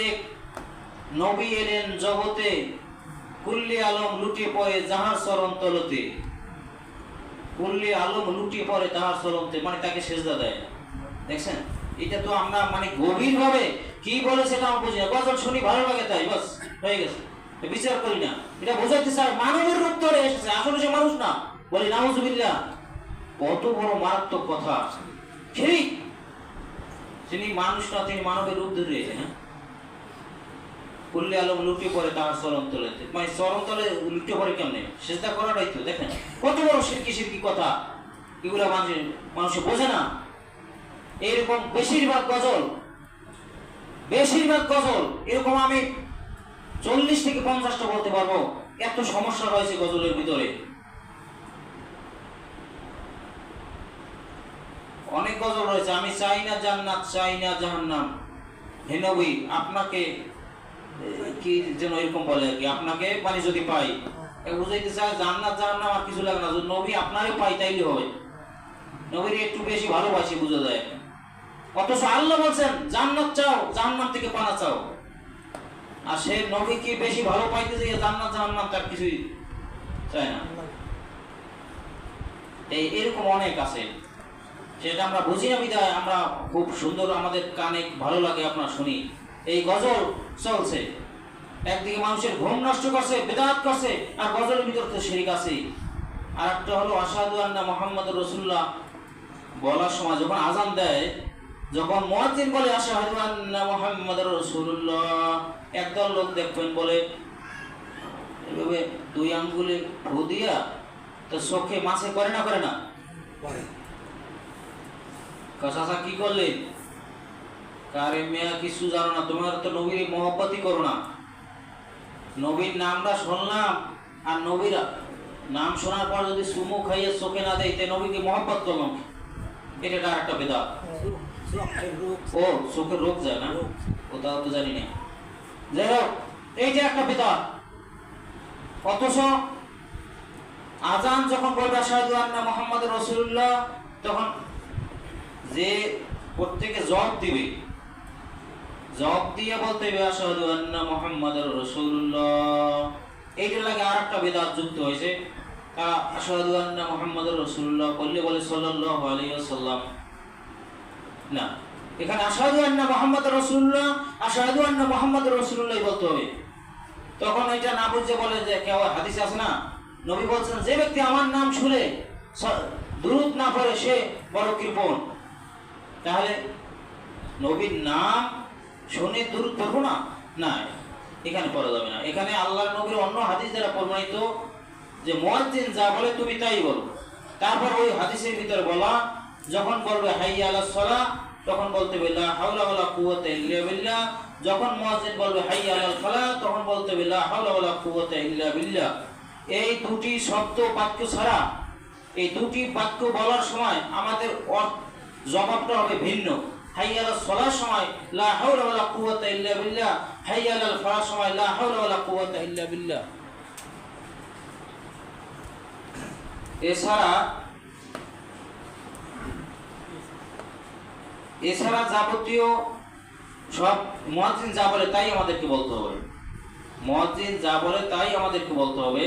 নবী এলেন জগতে, কুল্লি আলম লুটিয়ে পড়ে যাহার চরণ তলতে। কুল্লি আলম লুটিয়ে পড়ে তাহার চরণতে, মানে তাকে সেজদা দেয়। দেখছেন এটা তো আমরা মানে গভীর ভাবে কি বলে সেটা আমরা বুঝি না। গজল শুনি ভালো লাগে তাই বাস হয়ে গেছে, বিচার করি না। এটা বোঝাতে চাই মানবের রূপ ধরে এসেছে, আসলে সে মানুষ না। বলি নাউজুবিল্লাহ, কত বড় মারাত্মক কথা। ঠিক তিনি মানুষ না, তিনি মানবের রূপ ধরে এসেছেন। হ্যাঁ, কুল্লি আলম লুটিয়ে পড়ে তাহার চরণ তলেতে, মানে চরণ তলে লুটিয়ে পড়ে কেমনে? সেজদা করাটাই তো। দেখেন কত বড় শিরকি শিরকি কথা, এগুলা মানুষ বোঝে না। এরকম বেশিরভাগ গজল এরকম আমি 40 থেকে 50টা বলতে পারবো। এত সমস্যা রয়েছে গজলের ভিতরে। অনেক গজল রয়েছে, আমি চাই না জান্নাত, চাই না জাহান্নাম। হে নবী আপনাকে কি যেন এরকম বলে আর কি, আপনাকে মানে যদি পাই, বুঝাইতে চায় জান্নাত জাহান্নাম আর কিছু লাগে না, যদি নবী আপনারে পাই তাইলে হবে। নবীর একটু বেশি ভালোবাসি বোঝা যায়। অথচ আল্লাহ বলছেন জান্নাত চাও, জাহান্নাম থেকে পানা চাও। আর সে নবীকে বেশি ভালো পাইতে যে জান্নাত জাহান্নাম তার কিছুই চায় না। এরকম অনেক আছে, সেটা আমরা বুঝি না বিধায় আমরা খুব সুন্দর, আমাদের কানে ভালো লাগে, আপনার শুনি। এই গজল চলছে, একদিকে মানুষের ঘুম নষ্ট করছে, বিদআত করছে, আর গজলের ভিতর তো শিরক আছে। আর একটা হলো আশহাদু আন্না মুহাম্মাদুর রাসূলুল্লাহ বলার সময় যখন আজান দেয়, যখন মুয়াজ্জিন বলে আশহাদু আন্না মুহাম্মাদুর রাসূলুল্লাহ, একদল লোক দেখবেন বলে এভাবে 2 আঙ্গুলে ফু দিয়া তো চোখে মাছে করে না, করে না কাসাসা কি করলে? কারে মেয়া কিছু জানো না, তোমার তো নবীর মহব্বতই করো না। নবীর নামটা শুনলাম, আর নবীর নাম শোনার পর যদি সুমু খাইয়ে চোখে না দেয়, তে নবীকে মহব্বত করলাম, এটা আর একটা বেদাত। ও চোখের রোগ যায় না, ওটাও তো জানি না। যাই হোক, এইটা একটা বেদাত। অথচ আজান যখন বলবে আশহাদু আন্না মুহাম্মাদুর রাসূলুল্লাহ, তখন যে প্রত্যেকে জবাব দিবে, জবাব দিয়ে বলতে হবে আশহাদু আন্না মুহাম্মাদুর রাসূলুল্লাহ। এইটার লাগে আরেকটা বিদআত যুক্ত হয়েছে। তারা আশহাদু আন্না মুহাম্মাদুর রাসূলুল্লাহ বললে বলে সাল্লাল্লাহু আলাইহি ওয়াসাল্লাম না, এখানে আশহাদু আন্না মুহাম্মাদুর রাসূলুল্লাহ, আশহাদু আন্না মুহাম্মাদুর রাসূলুল্লাহ বলতে হবে। তখন এটা না বুঝে বলে যে কেউ হাদিসে আছে না, নবী বলছেন যে ব্যক্তি আমার নাম শুনে দুরূদ না পড়ে সে বড় কৃপণ। তাহলে নবীর নাম শুনে দুরূদ পড়বো না? না, এখানে পড়া যাবে না। এখানে আল্লাহর নবীর অন্য হাদিস দ্বারা প্রমাণিত যে মুয়াজ্জিন যা বলে তুমি তাই বলো। তারপর ওই হাদিসের ভিতরে বলা, যখন বলবে হাইয়া আলাস সালাহ তখন বলতে হবে লা হাওলা ওয়ালা কুওয়াতা ইল্লা বিল্লাহ। যখন মুয়াজ্জিন বলবে হাইয়া আলাল ফালাহ তখন বলতে হবে লা হাওলা ওয়ালা কুওয়াতা ইল্লা বিল্লাহ। এই দুটি শব্দ বাক্য ছাড়া, এই দুটি বাক্য বলার সময় আমাদের জবাবটা হবে ভিন্ন। হাইয়া আলাস সালাহ সময় লা হাওলা ওয়ালা কুওয়াতা ইল্লা বিল্লাহ, হাইয়া আলাল ফালাহ সময় লা হাওলা ওয়ালা কুওয়াতা ইল্লা বিল্লাহ। এছাড়া যাবতীয় সব মুয়াজ্জিন যা বলে তাই আমাদেরকে বলতে হবে। মুয়াজ্জিন যা বলে তাই আমাদেরকে বলতে হবে।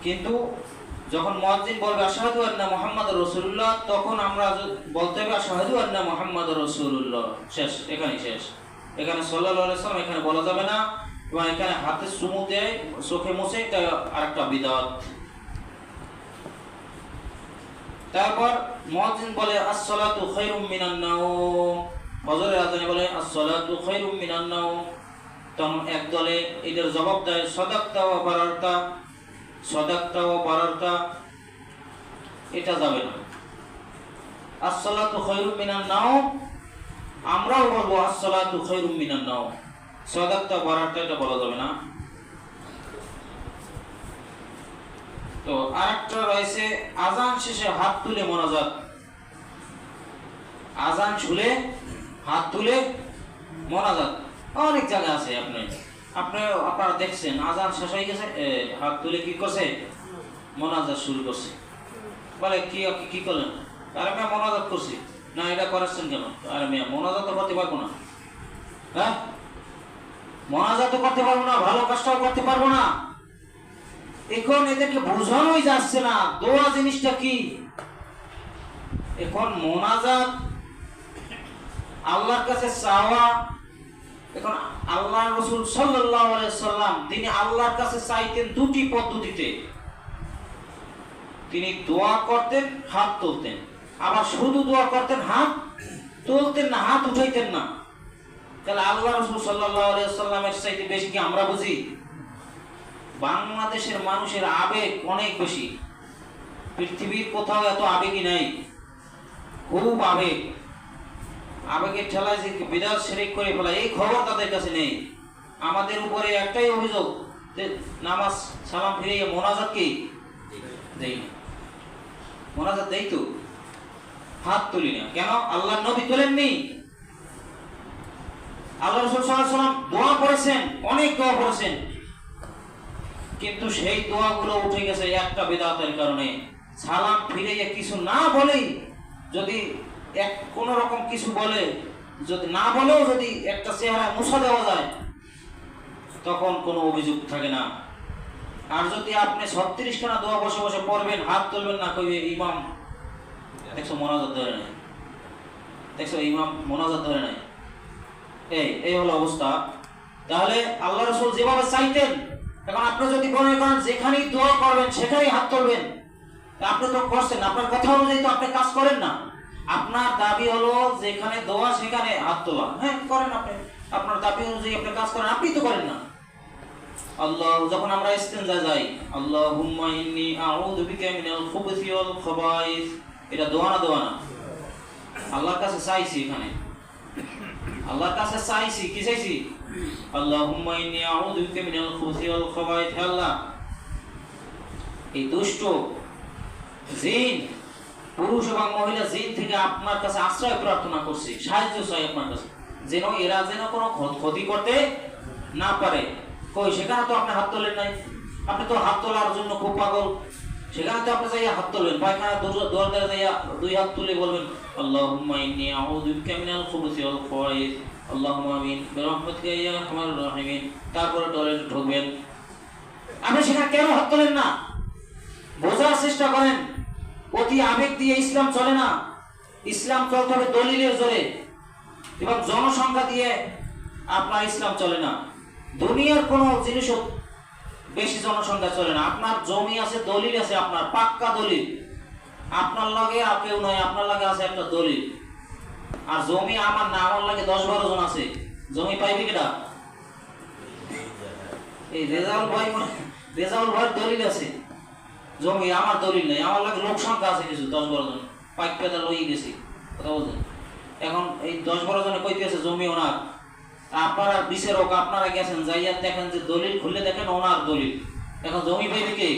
কিন্তু যখন মুয়াজ্জিন বলবে আশহাদু আন্না মুহাম্মাদুর রাসূলুল্লাহ তখন আমরা বলতে হবে আশহাদু আন্না মুহাম্মাদুর রাসূলুল্লাহ। শেষ, এখানেই শেষ। এখানে সাল্লাল্লাহু আলাইহি ওয়াসাল্লাম এখানে বলা যাবে না, এবং এখানে হাতে চুমু দেয় চোখে মুছে, এটা আরেকটা বিদআত। তারপর মুয়াজ্জিন বলে as-salatu খায়রুম মিনান নাওম, ফজরের আযানে বলে as-salatu খায়রুম মিনান নাওম। তখন এক দলে এটার জবাব দেয় সাদাকতা ওয়া বারারতা, সাদাকতা ওয়া বারারতা। এটা যাবে না। as-salatu খায়রুম মিনান নাওম আমরাও বলবো as-salatu খায়রুম মিনান নাওম, সাদাকতা বারারতা এটা বলা যাবে না। তো আরেকটা রয়েছে আযান শেষে হাত তুলে মোনাজাত। আযান শুনে হাত তুলে মোনাজাত অনেক জায়গায় আছে। আপনারা দেখছেন আযান শেষ হয়ে গেছে, হাত তুলে কি করছে? মোনাজাত শুরু করছে। বলে কি করলেন? আরে মিয়া মোনাজাত করছি। না, এটা করেছেন কেন? আরে মিয়া মোনাজাত করতে পারবো না। হ্যাঁ, মোনাজাত করতে পারবো না, ভালো কাজটাও করতে পারবো না। এখন এদেরকে বোঝানোই যাচ্ছে না দোয়া জিনিসটা কি। এখন মোনাজাত আল্লাহর কাছে চাওয়া। এখন আল্লাহ রাসূল সাল্লাল্লাহু আলাইহি সাল্লাম তিনি আল্লাহর কাছে চাইতেন দুটি পদ্ধতিতে। তিনি দোয়া করতেন, হাত তুলতেন, আবার শুধু দোয়া করতেন, হাত তুলতেন না, হাত উঠাইতেন না। তাহলে আল্লাহ রাসূল সাল্লাল্লাহু আলাইহি সাল্লামের চাইতে বেশি কি আমরা বুঝি? বাংলাদেশের মানুষের আবেগ অনেক বেশি। পৃথিবীর কোথাও এত আবেগই নাই, খুব আবেগ। আবেগের ঠেলায় যে বিদাত শিরক করে ফেলা, এই খবর তাদের কাছে নেই। আমাদের উপরে একটাই অভিযোগ যে নামাজ সালাম ফিরিয়ে মোনাজাত কি দেই না। মোনাজাত দেই তো, হাত তুলি না কেন? আল্লাহর নবী তোলেননি। আল্লাহ রাসূল সাল্লাল্লাহু আলাইহি ওয়াসাল্লাম দোয়া করেছেন, অনেক দোয়া করেছেন, কিন্তু সেই দোয়াগুলো উঠে গেছে একটা বিদআতের কারণে। সালাম ফিরিয়ে কিছু না বলেই যদি কোন রকম কিছু বলে, যদি না বলেও যদি একটা চেহারা মুছা দেওয়া যায় তখন কোনো অভিযোগ থাকে না। আর যদি আপনি 36 খানা দোয়া বসে বসে পড়বেন, হাত তুলবেন না, কইবে ইমাম দেখছো মোনাজাত ধরে নাই, দেখছো ইমাম মোনাজাত ধরে নাই, এই হলো অবস্থা। তাহলে আল্লাহ রাসূল যেভাবে চাইতেন, এখন আপনি যদি মনে করেন যেখানেই দোয়া করবেন সেখানেই হাত তুলবেন, আপনি তো করছেন, আপনার কথা অনুযায়ী তো আপনি কাজ করেন না। আপনার দাবি হলো যেখানে দোয়া সেখানে হাত তোলা, হ্যাঁ করেন আপনি, আপনার দাবি অনুযায়ী আপনি কাজ করেন, আপনি তো করেন না। আল্লাহ, যখন আমরা ইস্তেনজা যাই, আল্লাহুম্মা ইন্নী আউযু বিকা মিনাল খুবুসি ওয়াল খাবাইস, এটা দোয়া না? দোয়া না, আল্লাহর কাছে চাইছি। এখানে আল্লাহর কাছে চাইছি, কি চাইছি? আল্লাহুম্মা ইন্নী আউযু বিকা মিনাল খুবুসি ওয়াল খাবাইস। হে আল্লাহ, এই দুষ্ট জিন, পুরুষ এবং মহিলা জিন থেকে আপনার কাছে আশ্রয় প্রার্থনা করছি, সাহায্য চাই আপনার কাছে, যেন এরা যেন কোনো ক্ষতি করতে না পারে। কই সেখানে তো আপনি হাত তোলেন নাই, আপনি তো হাত তোলার জন্য খুব পাগল, সেখানে তো আপনি যাইয়া হাত তুলবেন, পায়খানা দোয়ার দ্বারা যাইয়া 2 হাত তুলে বলবেন আল্লাহুম্মা ইন্নী আউযু বিকা মিনাল খুবুসি ওয়াল খাবাইস আল্লাহুম্মা আমিন বিরহমাতিকা ইয়া আরহামার রাহিমিন। তারপরে টয়লেটে ঢুকবেন। আপনি সেখানে কেন হাত তোলেন না? বোঝার চেষ্টা করেন। অতি আবেগ দিয়ে ইসলাম চলে না। ইসলাম চলতে হবে দলিলের জোরে এবং জনসংখ্যা দিয়ে আপনার ইসলাম চলে না। দুনিয়ার কোনো জিনিসও বেশি জনসংখ্যা চলে না। আপনার জমি আছে, দলিল আছে, আপনার পাক্কা দলিল, আপনার লাগে আর কেউ নয়, আপনার লাগে আছে একটা দলিল। আর জমি আমার না, আমার লাগে 10-12 জন আছে, জমি পাইবে কেটা? এই রেজাউল ভাই দলিল আছে, জমি আমার দলিল নেই, আমার লাগে লোক সংখ্যা আছে কিছু 10-12 জন, পাইক পেদা লই গেছি, কথা বলছেন। এখন এই 10-12 জনে কইতেছে জমি ওনার, আপনারা বিচারক, আপনারা গেছেন যাইয়া দেখেন যে দলিল খুললে দেখেন ওনার দলিল, এখন জমি পাইবে কে?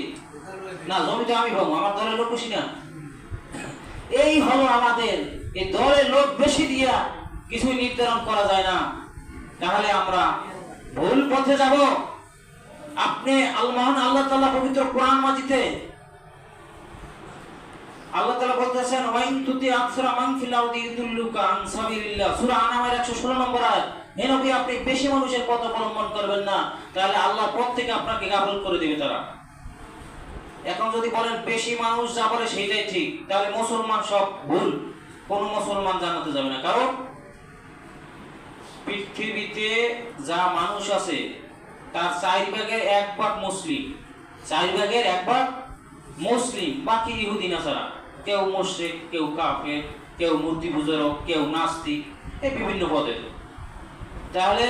না, জমিটা আমি পাবো, আমার দলের লোক বেশি না। এই হলো আমাদের, এই দলের লোক বেশি দিয়া কিছুই নির্ধারণ করা যায় না, তাহলে আমরা ভুল পথে যাব। আপনি আল্লাহ তাআলা পবিত্র কোরআন মাজিদে আল্লাহ তাআলা বলতেছেন ওয়াইন তুতি আকসারা মান ফিল আরদি ইউদিল্লুকা আন সাবিলিল্লাহ, সূরা আনামের 116 নম্বর আয়াত। হে নবী, আপনি বেশি মানুষের পথ অবলম্বন করবেন না, তাহলে আল্লাহ পথ থেকে আপনাকে গাফিল করে দিবে তারা। এখন যদি বলেন বেশি মানুষ যা বলে সেটাই ঠিক, তাহলে মুসলমান সব ভুল, কোন মুসলমান জান্নাতে যাবে না। কারণ পৃথিবীতে যা মানুষ আছে তার 4/1 মুসলিম, 4/1 মুসলিম, বাকি ইহুদি নাসারা, কেউ মুশরিক, কেউ কাফের, কেউ মূর্তি পূজক, কেউ নাস্তিক, এই বিভিন্ন পদে। তাহলে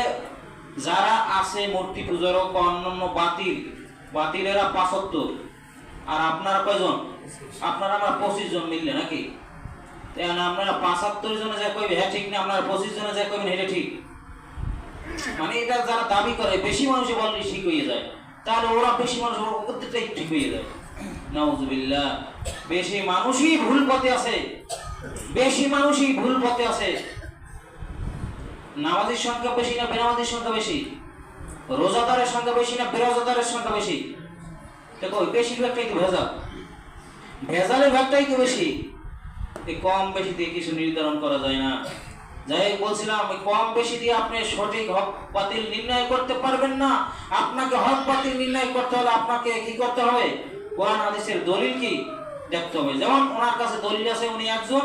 যারা আছে মূর্তি পূজক বা অন্যান্য বাতিলেরা 75, আর আপনারা কয়জন? আপনারা আমরা 25 জন মিললে নাকি? আপনারা 75 জনে যা কইবে হ্যাঁ ঠিক না, আপনারা 25 জনে যা কইবেন এটা ঠিক। মানে এটা যারা দাবি করে বেশি মানুষ বললে ঠিক হয়ে যায়, তাহলে ওরা বেশি মানুষ প্রত্যেকটাই ঠিক হয়ে যায়। নাউজুবিল্লাহ, বেশি মানুষই ভুল পথে আছে, বেশি মানুষই ভুল পথে আছে। নামাজের সংখ্যা বেশি না বেনামাজের সংখ্যা বেশি? রোজাদারের সংখ্যা বেশি না বেরোজাদারের সংখ্যা বেশি? দেখো বেশিরভাগটাই তো ভেজাল, ভেজালের ভাগটাই তো বেশি। এই কম বেশি দিয়ে কিছু নির্ধারণ করা যায় না। যাই বলছিলাম, কম বেশি দিয়ে আপনি সঠিক হক বাতিল নির্ণয় করতে পারবেন না। আপনাকে হক বাতিল নির্ণয় করতে হলে আপনাকে কি করতে হবে? কোরআন হাদিসের দলিল কি দেখতে হবে। যেমন ওনার কাছে দলিল আছে, উনি একজন,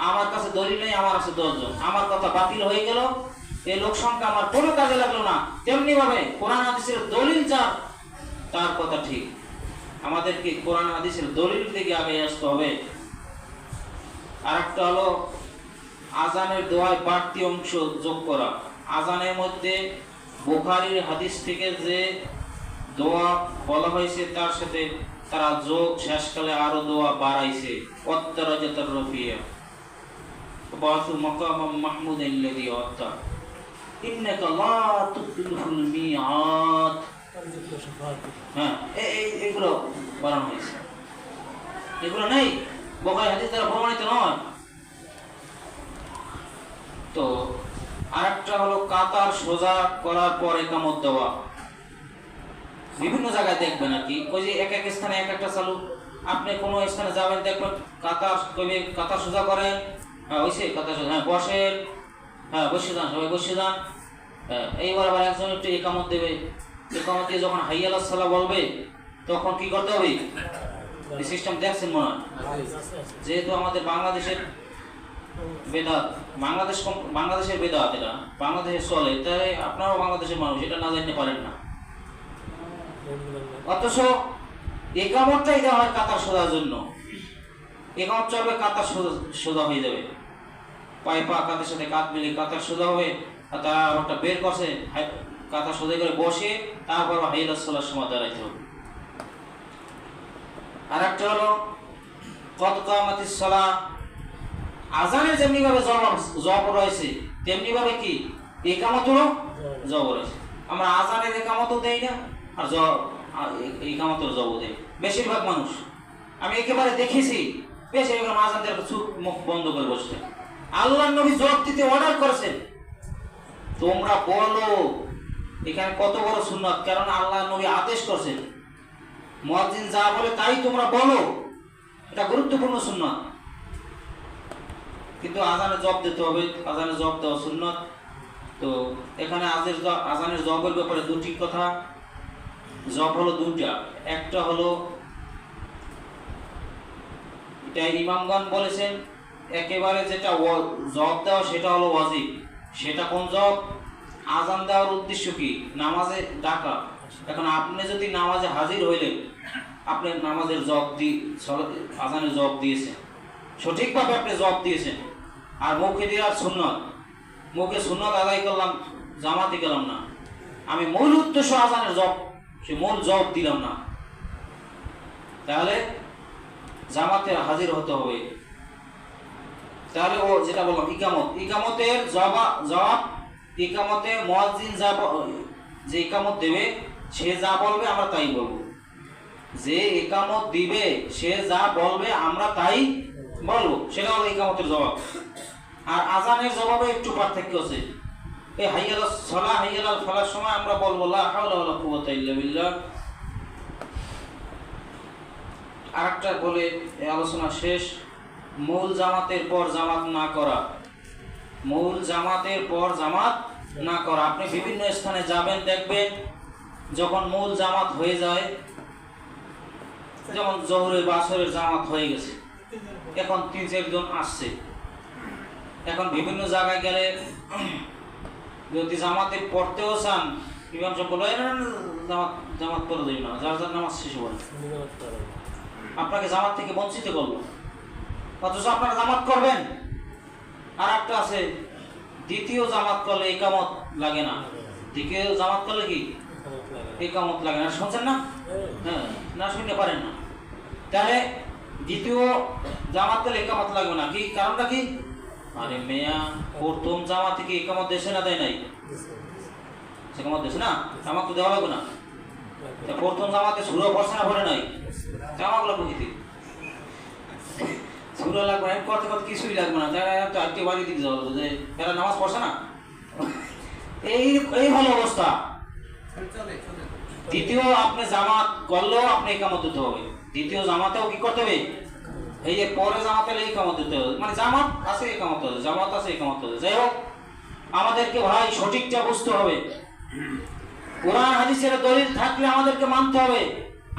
আমার কাছে দলিল নেই, আমার আছে 10 জন, আমার কথা বাতিল হয়ে গেল, এই লোক সংখ্যা আমার কোনো কাজে লাগলো না। তেমনি ভাবে কোরআন হাদিসের দলিল যার, তার কথা ঠিক। আমাদেরকে কোরআন হাদিসের দলিল থেকে আগে আসতে হবে। আরেকটা হলো আজানের দোয়ায় বাড়তি অংশ যোগ করা। আজানের মধ্যে বুখারীর হাদিস থেকে যে দোয়া বলা হয়েছে তার সাথে তারা যোগ শেষকালে আরো দোয়া বাড়াইছে। ওয়াত্তারাজাতার রফিয়া বাসু মাকামাম মাহমুদান আল্লাযী ওয়াত্তা ইন্নাকা লা তুখলিফুল মিআদ। হ্যাঁ, এগুলো বানানো হয়েছে, এগুলো নেই বুখারী হাদিস দ্বারা প্রমাণিত নয়। তো আরেকটা হলো কাতার সোজা করার পর ইকামত দেওয়া। বিভিন্ন জায়গায় দেখবেন আর কি, ওই যে এক এক স্থানে এক একটা চালু। আপনি কোনো স্থানে যাবেন, দেখবেন কাতার কইবে কাতার সোজা করেন, হ্যাঁ হইছে কাতার সোজা, হ্যাঁ বসেন, হ্যাঁ বসে যান, সবাই বসে যান। এইবার আবার একজন একটু ইকামত দেবে, ইকামত দিয়ে যখন হাইয়া আলাস সালাহ বলবে তখন কি করতে হবে? এই সিস্টেম দেখছেন মনে হয়? যেহেতু আমাদের বাংলাদেশের বেদাত, বাংলাদেশের বেদাত, এটা বাংলাদেশের চলে, তাই আপনারাও বাংলাদেশের মানুষ, এটা না জানতে পারেন না। অথচ ইকামতটাই দেওয়া হয় কাতার সোজার জন্য। ইকামত চলবে, কাতার সোজা হয়ে যাবে, পায়ে পা কাতের সাথে কাত মিলে কাতার সোজা হবে। আর তারা একটা বের করছে, কাতার সোজা করে বসে তারপর হাইয়া সালার সময় দাঁড়াইতে হবে। আর একটা হলো কদ কামাতিস সালাহ। আজানের যেমনি ভাবে জব রয়েছে তেমনি ভাবে কি ইকামতেরও জব রয়েছে। আমরা আজানের ইকামতও দেই না, আর ইকামতের জব দেই বেশিরভাগ মানুষ। আমি একেবারে দেখেছি বেশিরভাগ আজানদের চুপ মুখ বন্ধ করে বসছে। আল্লাহর নবী জব দিতে অর্ডার করেছেন, তোমরা বলো এখানে কত বড় সুন্নাত, কারণ আল্লাহর নবী আদেশ করছেন। মুয়াজ্জিন যা বলে তাই তোমরা বলো, এটা গুরুত্বপূর্ণ সুন্নাত। কিন্তু আজানে জবাব দিতে হবে, আজানে জবাব দেওয়া সুন্নাত। তো এখানে আজানের জবাবের ব্যাপারে দুটি কথা। জবাব হলো দুটা, একটা হলো এটা ইমামগণ বলেছেন একেবারে যেটা জবাব দেওয়া সেটা হলো ওয়াজিব। সেটা কোন জবাব? আজান দেওয়ার উদ্দেশ্য কি? নামাজে ডাকা। এখন আপনি যদি নামাজে হাজির হইলেন, আপনি নামাজের জবাব আজানের জবাব দিয়েছেন, সঠিকভাবে আপনি জবাব দিয়েছেন। আর মুখে দেওয়ার সুন্নত, মুখে সুন্নত আদায় করলাম, জামাতে গেলাম না, আমি মূল উদ্দেশ্য আজানের জবাব, সে মূল জবাব দিলাম না, তাহলে জামাতে হাজির হতে হবে। তাহলে ও যেটা বললাম ইকামতের জবাব, ইকামতে মুয়াজ্জিন যে ইকামত দেবে সে যা বলবে আমরা তাই বলবো, যে ইকামত দিবে সে যা বলবে আমরা তাই বলবো, সেটা হলো ইকামতের জবাব। আর আজানের জবাবে একটু পার্থক্য আছে। এই হাইয়াল সালাহ হাইয়াল ফালার সময় আমরা বলবো লা হাওলা ওয়ালা কুওয়াতা ইল্লা বিল্লাহ। আরেকটা বলে আলোচনা শেষ, মূল জামাতের পর জামাত না করা। মূল জামাতের পর জামাত না করা। আপনি বিভিন্ন স্থানে যাবেন, দেখবেন যখন মূল জামাত হয়ে যায়, যেমন জোহরের বাসরের জামাত হয়ে গেছে, এখন 3-4 জন আসছে, এখন বিভিন্ন জায়গায় গেলে যদি জামাতে পড়তেও চান, ইমাম সাহেব বলে জামাত পড়ে দেবে না, যার যার নামাজ শেষ হবে, আপনাকে জামাত থেকে বঞ্চিত করলো, অথচ আপনারা জামাত করবেন। আর একটা আছে, দ্বিতীয় জামাত করলে ইকামত লাগে না, দ্বিতীয় জামাত করলে কি ইকামত লাগে না। শুনছেন না? হ্যাঁ, না শুনতে পারেন না। তাহলে দ্বিতীয় জামাত করলে ইকামত লাগবে না, কি কারণটা কি? আরে মেয়া, প্রথম জামাত থেকে ইকামত দেশে না দেয় নাই, ইকামত দেশে না, জামাত তো দেওয়া লাগবে না। প্রথম জামাতে সুরা পড়ছে না, পড়ে নাই, জামাত লাগবে কি? সুরা লাগবে না, করতে করতে কিছুই লাগবে না, যারা তো আরেকটি বাড়ি দিকে যাওয়া যে এরা নামাজ পড়ছে না, এই হলো অবস্থা। দ্বিতীয় আপনি জামাত করলেও আপনি ইকামত দিতে হবে, দ্বিতীয় জামাতেও কি করতে হবে? এই যে পরে জামাতে ইকামত দিতে হবে, মানে জামাত আছে ইকামত হবে, জামাত আছে ইকামত হবে। যাই হোক, আমাদেরকে ভাই সঠিকটা বুঝতে হবে। কোরআন হাদিসের দলিল থাকলে আমাদেরকে মানতে হবে।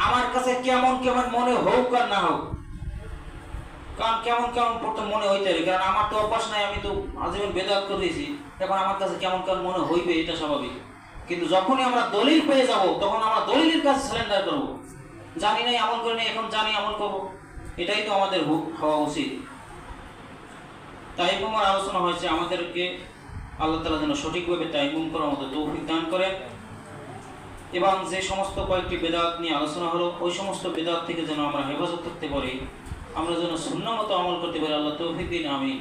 আমার কাছে কেমন কেমন মনে হোক আর না হোক, কারণ কেমন কেমন প্রথম মনে হইতে হবে, কারণ আমার তো অভ্যাস নাই, আমি তো আজীবন বেদাত করে দিয়েছি, এখন আমার কাছে কেমন কেমন মনে হইবে, এটা স্বাভাবিক। কিন্তু যখনই আমরা দলিল পেয়ে যাব, তখন আমরা দলিলের কাছে সারেন্ডার করবো। জানি নাই আমল করে নেই, এখন জানি আমল করবো, এটাই তো আমাদের হওয়া উচিত। তাইমুমের আলোচনা হয়েছে, আমাদেরকে আল্লাহ তাআলা যেন সঠিকভাবে তাইমুম করার মতো তৌফিক দান করে, এবং যে সমস্ত কয়েকটি বেদাত নিয়ে আলোচনা হলো, ওই সমস্ত বেদাত থেকে যেন আমরা হেফাজত করতে পারি, আমরা যেন সুন্নাহ মতো আমল করতে পারি। আল্লাহ তৌফিক দিন, আমিন।